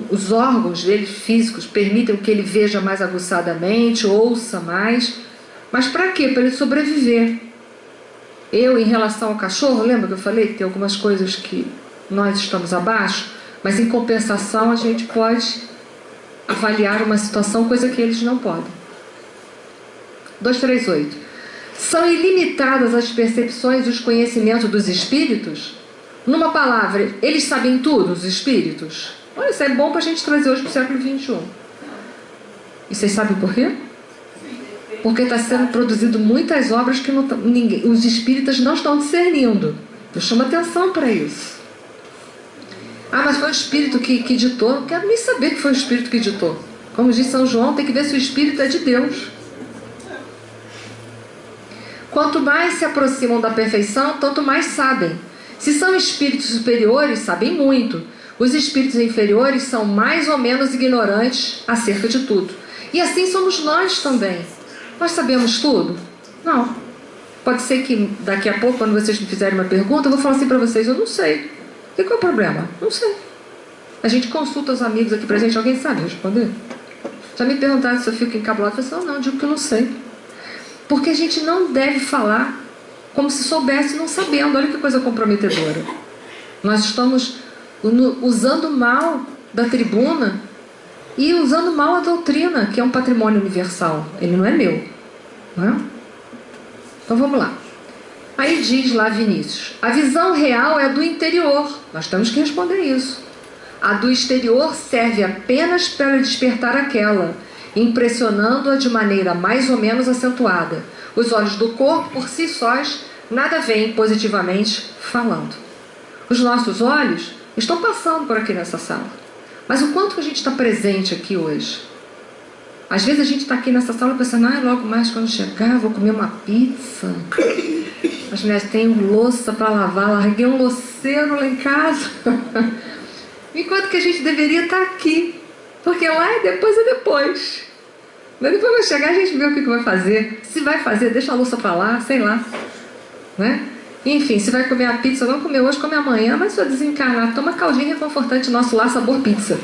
S3: os órgãos dele físicos permitem que ele veja mais aguçadamente, ouça mais. Mas para quê? Para ele sobreviver. Eu, em relação ao cachorro, lembra que eu falei que tem algumas coisas que nós estamos abaixo, mas em compensação a gente pode avaliar uma situação, coisa que eles não podem. 238. São ilimitadas as percepções e os conhecimentos dos espíritos? Numa palavra, eles sabem tudo, os espíritos? Olha, isso é bom para a gente trazer hoje para o século XXI. E vocês sabem por quê? Porque está sendo produzido muitas obras que não, os espíritas não estão discernindo. Eu chamo atenção para isso. Ah, mas foi o espírito que ditou. Não quero nem saber que foi o espírito que ditou. Como diz São João, tem que ver se o espírito é de Deus. Quanto mais se aproximam da perfeição, tanto mais sabem. Se são espíritos superiores, sabem muito. Os espíritos inferiores são mais ou menos ignorantes acerca de tudo. E assim somos nós também. Nós sabemos tudo? Não. Pode ser que daqui a pouco, quando vocês me fizerem uma pergunta, eu vou falar assim para vocês, eu não sei. E qual é o problema? Não sei. A gente consulta os amigos aqui presentes, alguém sabe responder? Já me perguntaram se eu fico encabulado, eu falei assim, não, eu digo que eu não sei. Porque a gente não deve falar como se soubesse não sabendo. Olha que coisa comprometedora. Nós estamos usando mal da tribuna e usando mal a doutrina, que é um patrimônio universal. Ele não é meu. Não é? Então vamos lá. Aí diz lá Vinícius, a visão real é do interior. Nós temos que responder isso. A do exterior serve apenas para despertar aquela, impressionando-a de maneira mais ou menos acentuada. Os olhos do corpo, por si sós, nada veem positivamente falando. Os nossos olhos estão passando por aqui nessa sala. Mas o quanto que a gente está presente aqui hoje? Às vezes a gente está aqui nessa sala pensando, logo mais quando chegar, vou comer uma pizza. As mulheres têm louça para lavar, larguei um louceiro lá em casa. Enquanto que a gente deveria estar aqui. Porque lá é depois. Mas depois vai chegar, a gente vê o que vai fazer. Se vai fazer, deixa a louça para lá, sei lá. Né? Enfim, se vai comer a pizza, não comer hoje, come amanhã, mas se eu desencarnar, toma caldinho reconfortante nosso lá, sabor pizza.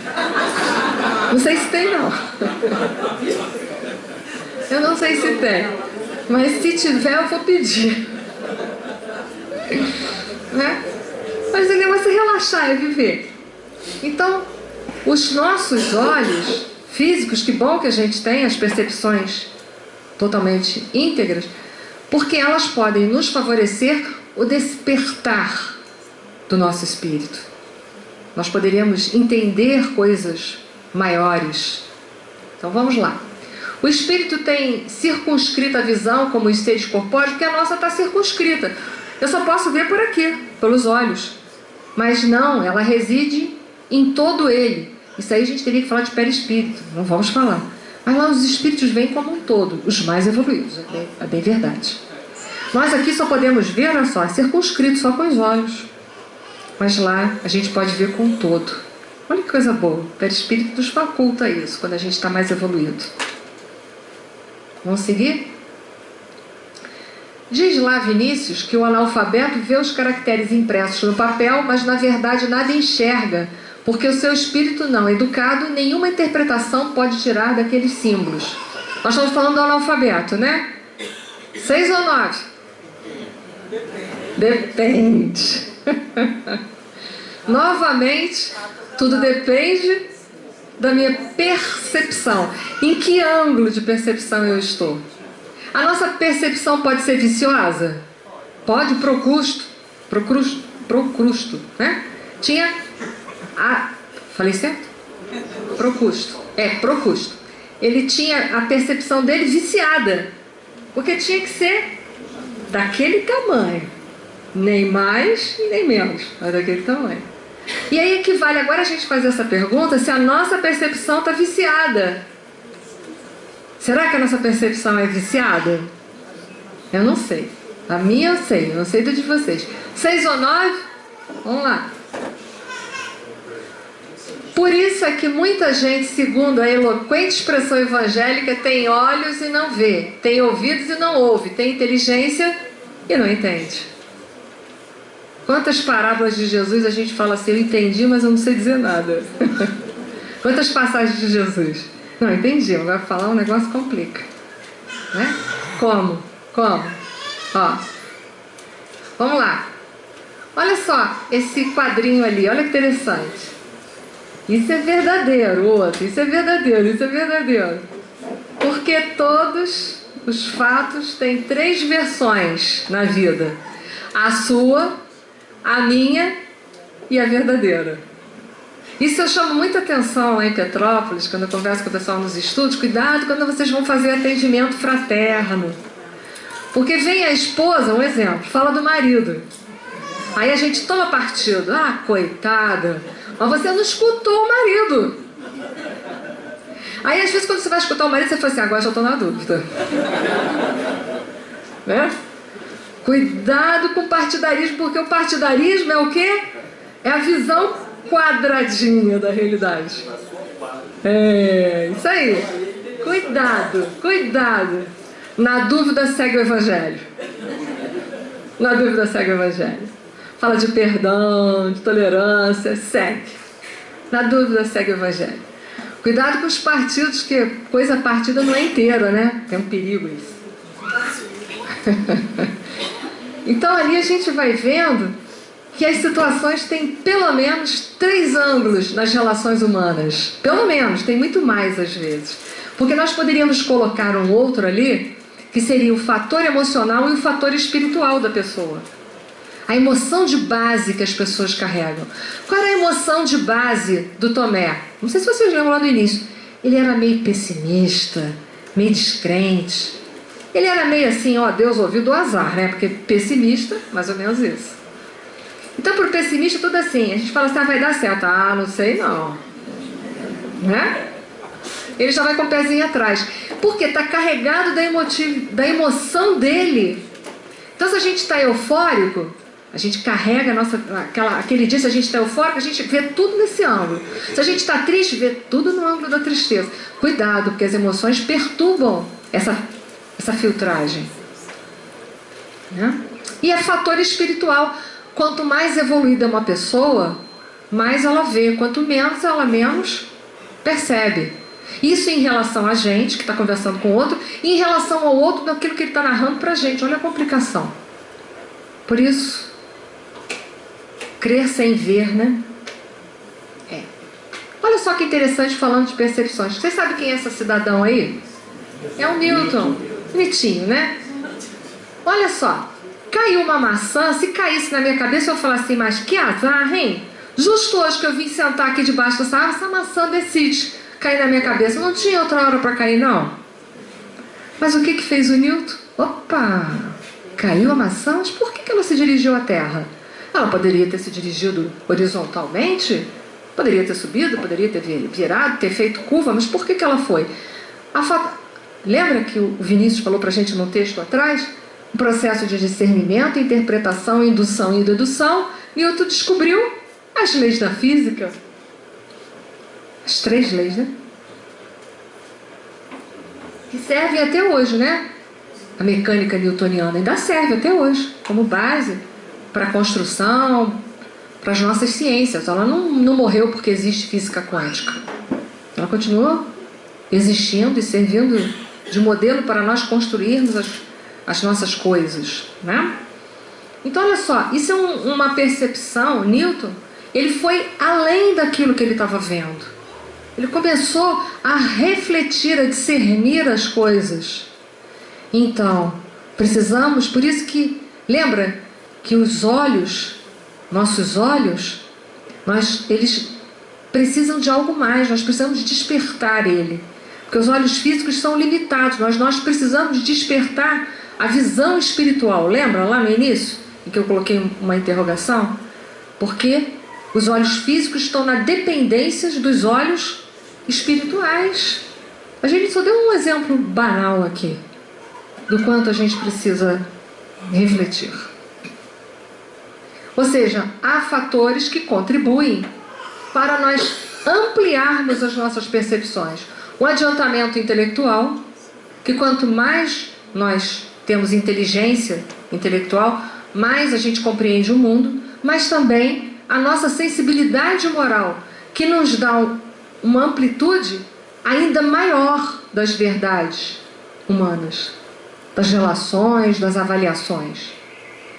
S3: Não sei se tem, não. Eu não sei se tem. Mas se tiver, eu vou pedir. Né? Mas o negócio é relaxar, é viver. Então, os nossos olhos físicos, que bom que a gente tem as percepções totalmente íntegras, porque elas podem nos favorecer o despertar do nosso espírito. Nós poderíamos entender coisas maiores. Então vamos lá. O espírito tem circunscrita a visão como os seres corpóreos, porque a nossa está circunscrita. Eu só posso ver por aqui, pelos olhos. Mas não, ela reside em todo ele. Isso aí a gente teria que falar de perispírito, não vamos falar. Mas lá os espíritos vêm como um todo, os mais evoluídos, é bem verdade. Nós aqui só podemos ver, olha só, é circunscrito só com os olhos. Mas lá a gente pode ver com um todo. Olha que coisa boa, o perispírito nos faculta isso, quando a gente está mais evoluído. Vamos seguir? Diz lá Vinícius que o analfabeto vê os caracteres impressos no papel, mas na verdade nada enxerga, porque o seu espírito não educado, nenhuma interpretação pode tirar daqueles símbolos. Nós estamos falando do analfabeto, né? 6 ou 9? Depende. Novamente, tudo depende da minha percepção. Em que ângulo de percepção eu estou? A nossa percepção pode ser viciosa? Pode, procrusto, né? Tinha falei certo? Procusto. Procusto. Ele tinha a percepção dele viciada, porque tinha que ser daquele tamanho, nem mais e nem menos, mas daquele tamanho. E aí equivale agora a gente fazer essa pergunta se a nossa percepção está viciada. Será que a nossa percepção é viciada? Eu não sei. A minha eu sei, eu não sei da de vocês. 6 ou 9? Vamos lá. Por isso é que muita gente, segundo a eloquente expressão evangélica, tem olhos e não vê, tem ouvidos e não ouve, tem inteligência e não entende. Quantas parábolas de Jesus a gente fala assim, eu entendi, mas eu não sei dizer nada. Quantas passagens de Jesus? Não, entendi, agora falar um negócio complica. Né? Como? Ó, vamos lá. Olha só esse quadrinho ali, olha que interessante. Isso é verdadeiro, o outro, isso é verdadeiro, isso é verdadeiro. Porque todos os fatos têm 3 versões na vida. A sua, a minha e a verdadeira. Isso eu chamo muita atenção lá em Petrópolis, quando eu converso com o pessoal nos estudos. Cuidado quando vocês vão fazer atendimento fraterno. Porque vem a esposa, um exemplo, fala do marido. Aí a gente toma partido. Ah, coitada, mas você não escutou o marido. Aí às vezes quando você vai escutar o marido, você fala assim, agora já estou na dúvida. Né? Cuidado com o partidarismo, porque o partidarismo é o quê? É a visão quadradinha da realidade. É, isso aí. Cuidado, cuidado. Na dúvida segue o Evangelho. Na dúvida segue o Evangelho. Fala de perdão, de tolerância, segue. Na dúvida segue o Evangelho. Cuidado com os partidos, que coisa partida não é inteira, né? Tem um perigo isso. Então ali a gente vai vendo que as situações têm pelo menos 3 ângulos nas relações humanas. Pelo menos, tem muito mais às vezes. Porque nós poderíamos colocar um outro ali, que seria o fator emocional e o fator espiritual da pessoa. A emoção de base que as pessoas carregam. Qual era a emoção de base do Tomé? Não sei se vocês lembram lá do início. Ele era meio pessimista, meio descrente. Ele era meio assim, ó, Deus ouviu do azar, né? Porque pessimista, mais ou menos isso. Então, para o pessimista, tudo assim. A gente fala assim, ah, vai dar certo. Ah, não sei não. Né? Ele já vai com o pezinho atrás. Porque está carregado da emoção dele. Então, se a gente está eufórico, a gente carrega aquele dia, se a gente está eufórico, a gente vê tudo nesse ângulo. Se a gente está triste, vê tudo no ângulo da tristeza. Cuidado, porque as emoções perturbam essa filtragem. Né? E é fator espiritual. Quanto mais evoluída é uma pessoa, mais ela vê. Quanto menos, ela menos percebe. Isso em relação a gente, que está conversando com o outro, e em relação ao outro, daquilo que ele está narrando para a gente. Olha a complicação. Por isso, crer sem ver, né? É. Olha só que interessante falando de percepções. Vocês sabem quem é esse cidadão aí? É o Newton. Bonitinho, né? Olha só. Caiu uma maçã, se caísse na minha cabeça, eu ia falar assim, mas que azar, hein? Justo hoje que eu vim sentar aqui debaixo dessa árvore, essa maçã decide cair na minha cabeça. Não tinha outra hora para cair, não. Mas o que fez o Newton? Opa! Caiu a maçã, mas por que ela se dirigiu à Terra? Ela poderia ter se dirigido horizontalmente? Poderia ter subido, poderia ter virado, ter feito curva, mas por que ela foi? Lembra que o Vinícius falou para a gente no texto atrás? Um processo de discernimento, interpretação, indução e dedução. Newton descobriu as leis da física. As 3 leis, né? Que servem até hoje, né? A mecânica newtoniana ainda serve até hoje como base para a construção, para as nossas ciências. Ela não morreu porque existe física quântica. Ela continua existindo e servindo de modelo para nós construirmos as nossas coisas, né? Então, olha só, isso é uma percepção. Newton, ele foi além daquilo que ele estava vendo. Ele começou a refletir, a discernir as coisas. Então, precisamos, por isso que, lembra que os olhos, nossos olhos, eles precisam de algo mais, nós precisamos despertar ele. Porque os olhos físicos são limitados, nós precisamos despertar a visão espiritual. Lembra lá no início, em que eu coloquei uma interrogação? Porque os olhos físicos estão na dependência dos olhos espirituais. A gente só deu um exemplo banal aqui do quanto a gente precisa refletir. Ou seja, há fatores que contribuem para nós ampliarmos as nossas percepções. O adiantamento intelectual, que quanto mais nós temos inteligência intelectual, mais a gente compreende o mundo, mas também a nossa sensibilidade moral, que nos dá uma amplitude ainda maior das verdades humanas, das relações, das avaliações.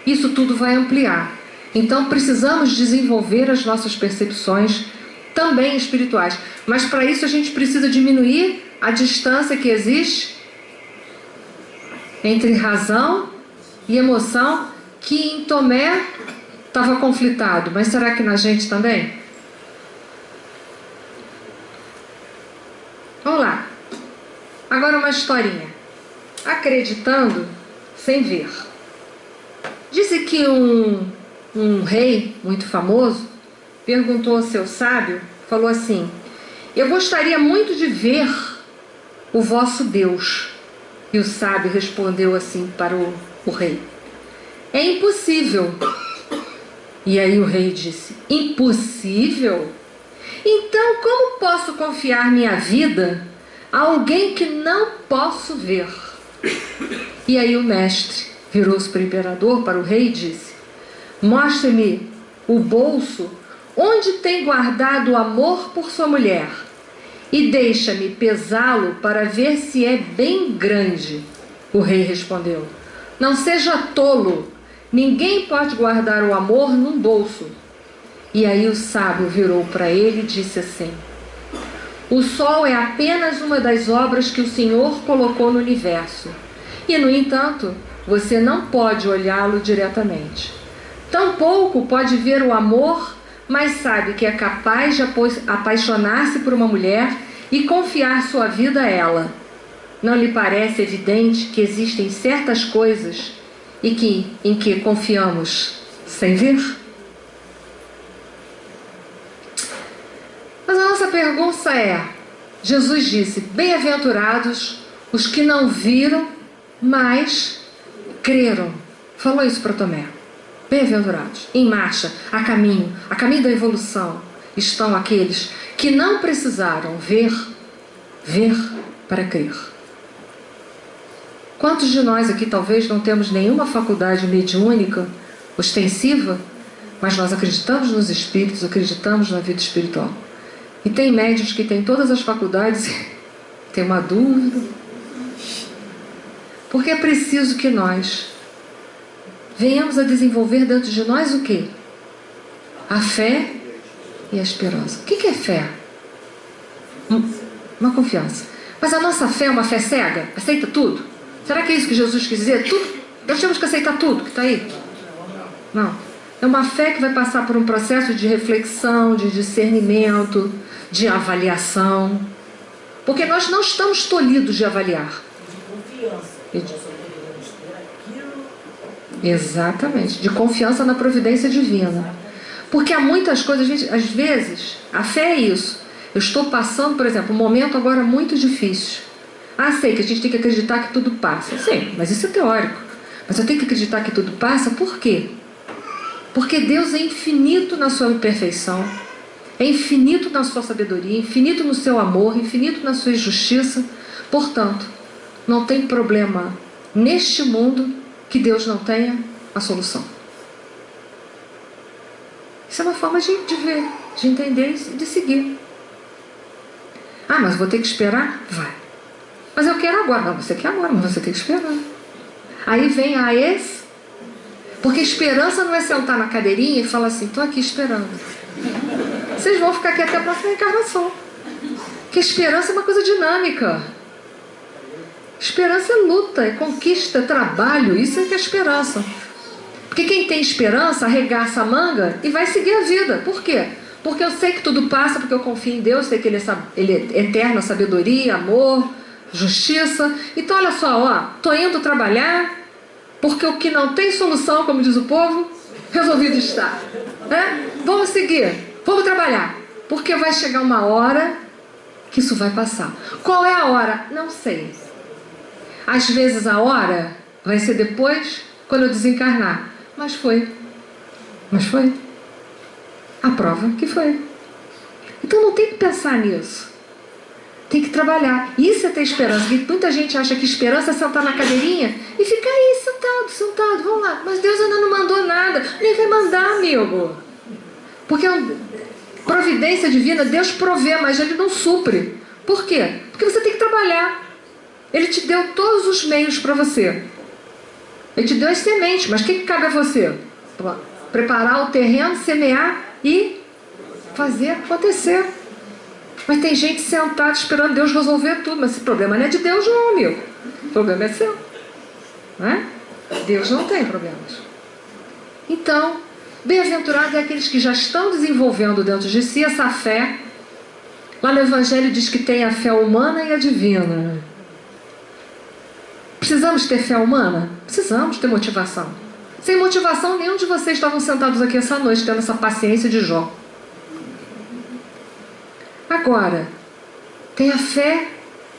S3: Isso tudo vai ampliar. Então precisamos desenvolver as nossas percepções também espirituais. Mas para isso a gente precisa diminuir a distância que existe entre razão e emoção, que em Tomé estava conflitado. Mas será que na gente também? Vamos lá. Agora uma historinha. Acreditando sem ver. Disse que um rei muito famoso perguntou ao seu sábio, falou assim: eu gostaria muito de ver o vosso Deus. E o sábio respondeu assim para o rei: é impossível. E aí o rei disse: impossível? Então como posso confiar minha vida a alguém que não posso ver? E aí o mestre virou-se para o imperador, para o rei, e disse: mostre-me o bolso onde tem guardado o amor por sua mulher, e deixa-me pesá-lo para ver se é bem grande. O rei respondeu: não seja tolo, ninguém pode guardar o amor num bolso. E aí o sábio virou para ele e disse assim: o sol é apenas uma das obras que o Senhor colocou no universo, e no entanto você não pode olhá-lo diretamente. Tampouco pode ver o amor, mas sabe que é capaz de apaixonar-se por uma mulher e confiar sua vida a ela. Não lhe parece evidente que existem certas coisas em que confiamos sem ver? Mas a nossa pergunta é: Jesus disse: bem-aventurados os que não viram, mas creram. Falou isso para Tomé. Bem-aventurados, em marcha, a caminho da evolução, estão aqueles que não precisaram ver para crer. Quantos de nós aqui talvez não temos nenhuma faculdade mediúnica, ostensiva, mas nós acreditamos nos espíritos, acreditamos na vida espiritual? E tem médios que têm todas as faculdades e tem uma dúvida. Porque é preciso que nós venhamos a desenvolver dentro de nós o quê? A fé e a esperança. O que é fé? Uma confiança. Mas a nossa fé é uma fé cega? Aceita tudo? Será que é isso que Jesus quis dizer? Tudo? Nós temos que aceitar tudo que está aí? Não. É uma fé que vai passar por um processo de reflexão, de discernimento, de avaliação. Porque nós não estamos tolhidos de avaliar.
S5: De confiança.
S3: Exatamente, de confiança na providência divina. Porque há muitas coisas, gente, às vezes, a fé é isso. Eu estou passando, por exemplo, um momento agora muito difícil. Sei que a gente tem que acreditar que tudo passa. Sim, mas isso é teórico. Mas eu tenho que acreditar que tudo passa, por quê? Porque Deus é infinito na sua perfeição, é infinito na sua sabedoria, infinito no seu amor, infinito na sua justiça. Portanto, não tem problema neste mundo que Deus não tenha a solução. Isso é uma forma de ver, de entender e de seguir. Mas vou ter que esperar? Vai. Mas eu quero agora. Não, você quer agora, mas você tem que esperar. Aí vem esse. Porque esperança não é sentar na cadeirinha e falar assim: estou aqui esperando. Vocês vão ficar aqui até a próxima encarnação. Porque esperança é uma coisa dinâmica. Esperança é luta, é conquista, é trabalho. Isso é que é esperança. Porque quem tem esperança arregaça a manga e vai seguir a vida. Por quê? Porque eu sei que tudo passa, porque eu confio em Deus, sei que Ele é eterno, sabedoria, amor, justiça. Então olha só, estou indo trabalhar, porque o que não tem solução, como diz o povo, resolvido está. Vamos seguir, vamos trabalhar. Porque vai chegar uma hora que isso vai passar. Qual é a hora? Não sei. Às vezes a hora vai ser depois, quando eu desencarnar. Mas foi. A prova que foi. Então não tem que pensar nisso. Tem que trabalhar. Isso é ter esperança. Porque muita gente acha que esperança é sentar na cadeirinha e ficar aí sentado, vamos lá. Mas Deus ainda não mandou nada. Nem vai mandar, amigo. Porque Providência divina, Deus provê, mas Ele não supre. Por quê? Porque você tem que trabalhar. Ele te deu todos os meios para você. Ele te deu as sementes, mas o que cabe a você? Preparar o terreno, semear e fazer acontecer. Mas tem gente sentada esperando Deus resolver tudo. Mas esse problema não é de Deus não, amigo. O problema é seu. Não é? Deus não tem problemas. Então, bem-aventurados é aqueles que já estão desenvolvendo dentro de si essa fé. Lá no Evangelho diz que tem a fé humana e a divina. Precisamos ter fé humana? Precisamos ter motivação. Sem motivação, nenhum de vocês estavam sentados aqui essa noite tendo essa paciência de Jó. Agora, tem a fé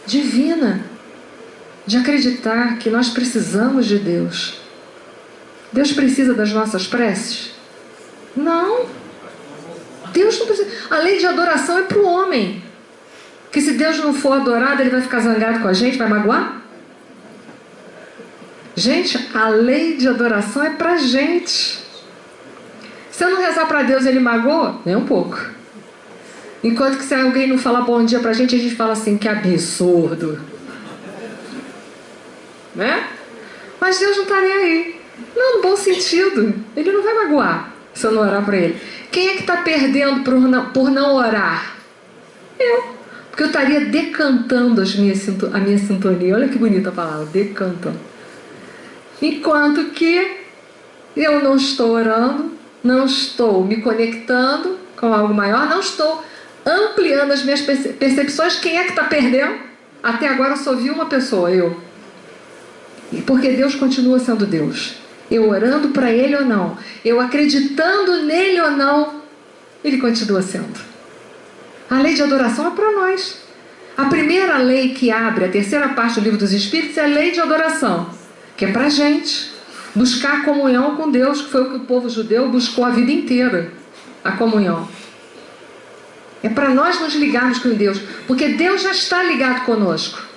S3: divina, de acreditar que nós precisamos de Deus. Deus precisa das nossas preces? Não. Deus não precisa. A lei de adoração é para o homem. Que se Deus não for adorado, ele vai ficar zangado com a gente, vai magoar? Gente, a lei de adoração é para a gente. Se eu não rezar para Deus, ele magoa? Nem um pouco. Enquanto que se alguém não falar bom dia para a gente fala assim, que absurdo. Né? Mas Deus não está nem aí. Não, no bom sentido. Ele não vai magoar se eu não orar para ele. Quem é que está perdendo por não orar? Eu. Porque eu estaria decantando a minha sintonia. Olha que bonita a palavra, decantando. Enquanto que eu não estou orando, não estou me conectando com algo maior, não estou ampliando as minhas percepções. Quem é que está perdendo? Até agora eu só vi uma pessoa, eu. Porque Deus continua sendo Deus. Eu orando para Ele ou não, eu acreditando nele ou não, Ele continua sendo. A lei de adoração é para nós. A primeira lei que abre a terceira parte do Livro dos Espíritos é a lei de adoração, que é para a gente buscar a comunhão com Deus, que foi o que o povo judeu buscou a vida inteira, a comunhão. É para nós nos ligarmos com Deus, porque Deus já está ligado conosco.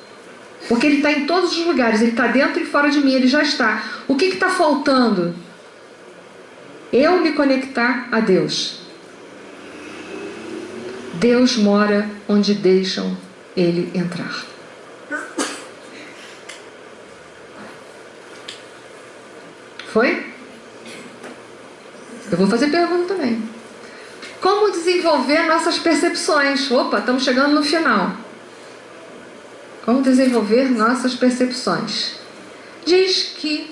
S3: Porque Ele está em todos os lugares, Ele está dentro e fora de mim, Ele já está. O que está faltando? Eu me conectar a Deus. Deus mora onde deixam Ele entrar. Foi? Eu vou fazer pergunta também. Como desenvolver nossas percepções? Opa, estamos chegando no final. Como desenvolver nossas percepções? Diz que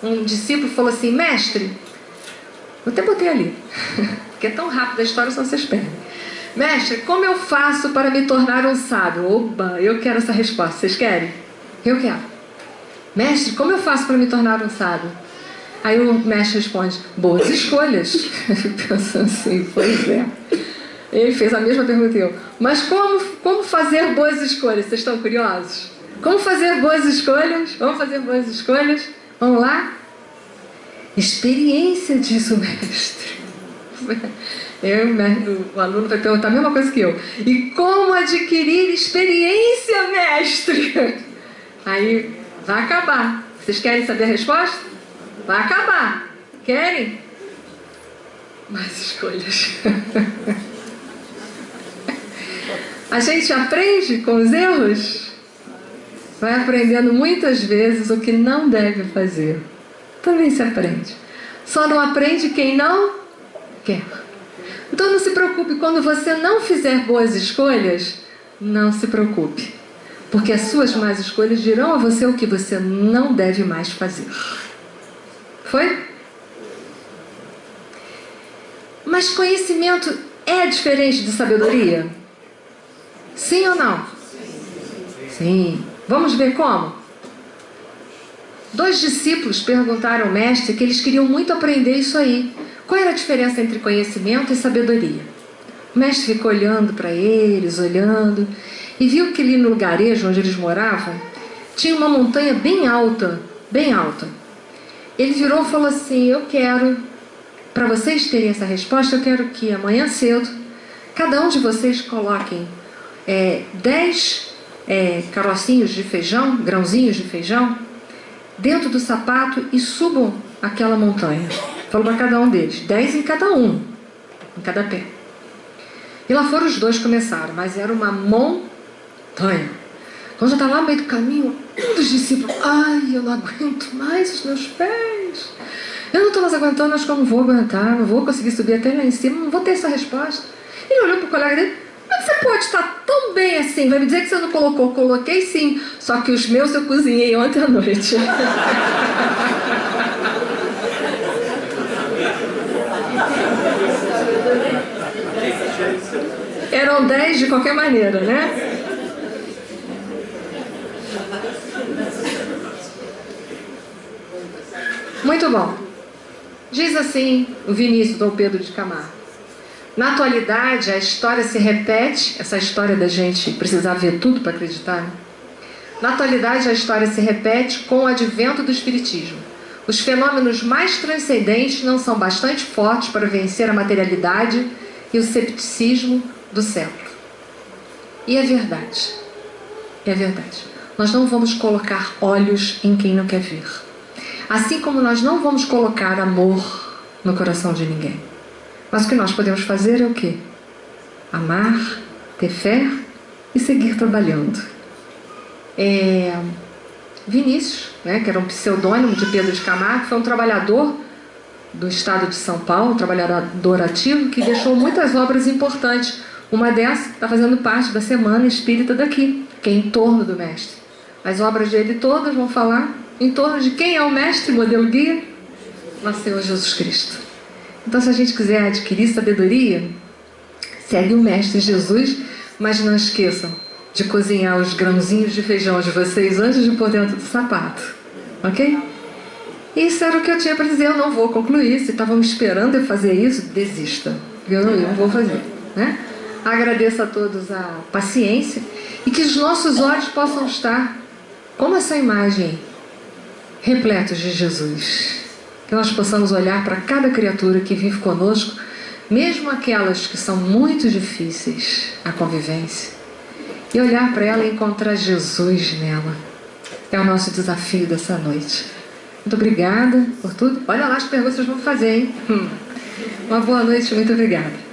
S3: um discípulo falou assim, mestre, eu até botei ali, porque é tão rápido a história, só vocês perdem. Mestre, como eu faço para me tornar um sábio? Oba, eu quero essa resposta. Vocês querem? Eu quero. Mestre, como eu faço para me tornar um sábio? Aí o mestre responde, boas escolhas. Eu fico pensando assim, pois é. Ele fez a mesma pergunta que eu. Mas como fazer boas escolhas? Vocês estão curiosos? Como fazer boas escolhas? Vamos fazer boas escolhas? Vamos lá? Experiência, diz o mestre. O aluno vai perguntar a mesma coisa que eu. E como adquirir experiência, mestre? Aí vai acabar. Vocês querem saber a resposta? Vai acabar. Querem? Mais escolhas. A gente aprende com os erros? Vai aprendendo muitas vezes o que não deve fazer. Também se aprende. Só não aprende quem não quer. Então não se preocupe, quando você não fizer boas escolhas, não se preocupe. Porque as suas más escolhas dirão a você o que você não deve mais fazer. Foi? Mas conhecimento é diferente de sabedoria? Sim ou não? Sim. Vamos ver como? 2 discípulos perguntaram ao mestre que eles queriam muito aprender isso aí. Qual era a diferença entre conhecimento e sabedoria? O mestre ficou olhando para eles, olhando, e viu que ali no lugarejo onde eles moravam, tinha uma montanha bem alta, bem alta. Ele virou e falou assim, eu quero, para vocês terem essa resposta, eu quero que amanhã cedo, cada um de vocês coloquem 10 carocinhos de feijão, grãozinhos de feijão, dentro do sapato e subam aquela montanha. Falou para cada um deles, 10 em cada um, em cada pé. E lá foram os dois começaram, mas era uma montanha. Quando já estava lá no meio do caminho, um dos discípulos, ai, eu não aguento mais os meus pés. Eu não estou mais aguentando, acho que eu não vou aguentar, não vou conseguir subir até lá em cima, não vou ter essa resposta. Ele olhou para o colega dele, mas você pode estar tão bem assim, vai me dizer que você não colocou? Coloquei sim, só que os meus eu cozinhei ontem à noite. Eram 10 de qualquer maneira, né? Muito bom. Diz assim o Vinícius Dom Pedro de Camargo: na atualidade a história se repete, essa história da gente precisar ver tudo para acreditar, né? Na atualidade a história se repete com o advento do espiritismo. Os fenômenos mais transcendentes não são bastante fortes para vencer a materialidade e o cepticismo do século. E é verdade. É verdade. Nós não vamos colocar olhos em quem não quer ver. Assim como nós não vamos colocar amor no coração de ninguém. Mas o que nós podemos fazer é o quê? Amar, ter fé e seguir trabalhando. Vinícius, né, que era um pseudônimo de Pedro de Camargo, foi um trabalhador do estado de São Paulo, um trabalhador ativo, que deixou muitas obras importantes. Uma dessas está fazendo parte da Semana Espírita daqui, que é em torno do mestre. As obras dele todas vão falar em torno de quem é o mestre, modelo guia? Nosso Senhor Jesus Cristo. Então, se a gente quiser adquirir sabedoria, segue o mestre Jesus, mas não esqueçam de cozinhar os grãozinhos de feijão de vocês antes de pôr dentro do sapato. Ok? Isso era o que eu tinha para dizer. Eu não vou concluir. Se estavam esperando eu fazer isso, desista. Eu não vou fazer, né? Agradeço a todos a paciência e que os nossos olhos possam estar como essa imagem, repletos de Jesus. Que nós possamos olhar para cada criatura que vive conosco, mesmo aquelas que são muito difíceis a convivência, e olhar para ela e encontrar Jesus nela. É o nosso desafio dessa noite. Muito obrigada por tudo. Olha lá as perguntas que vocês vão fazer, hein? Uma boa noite, muito obrigada.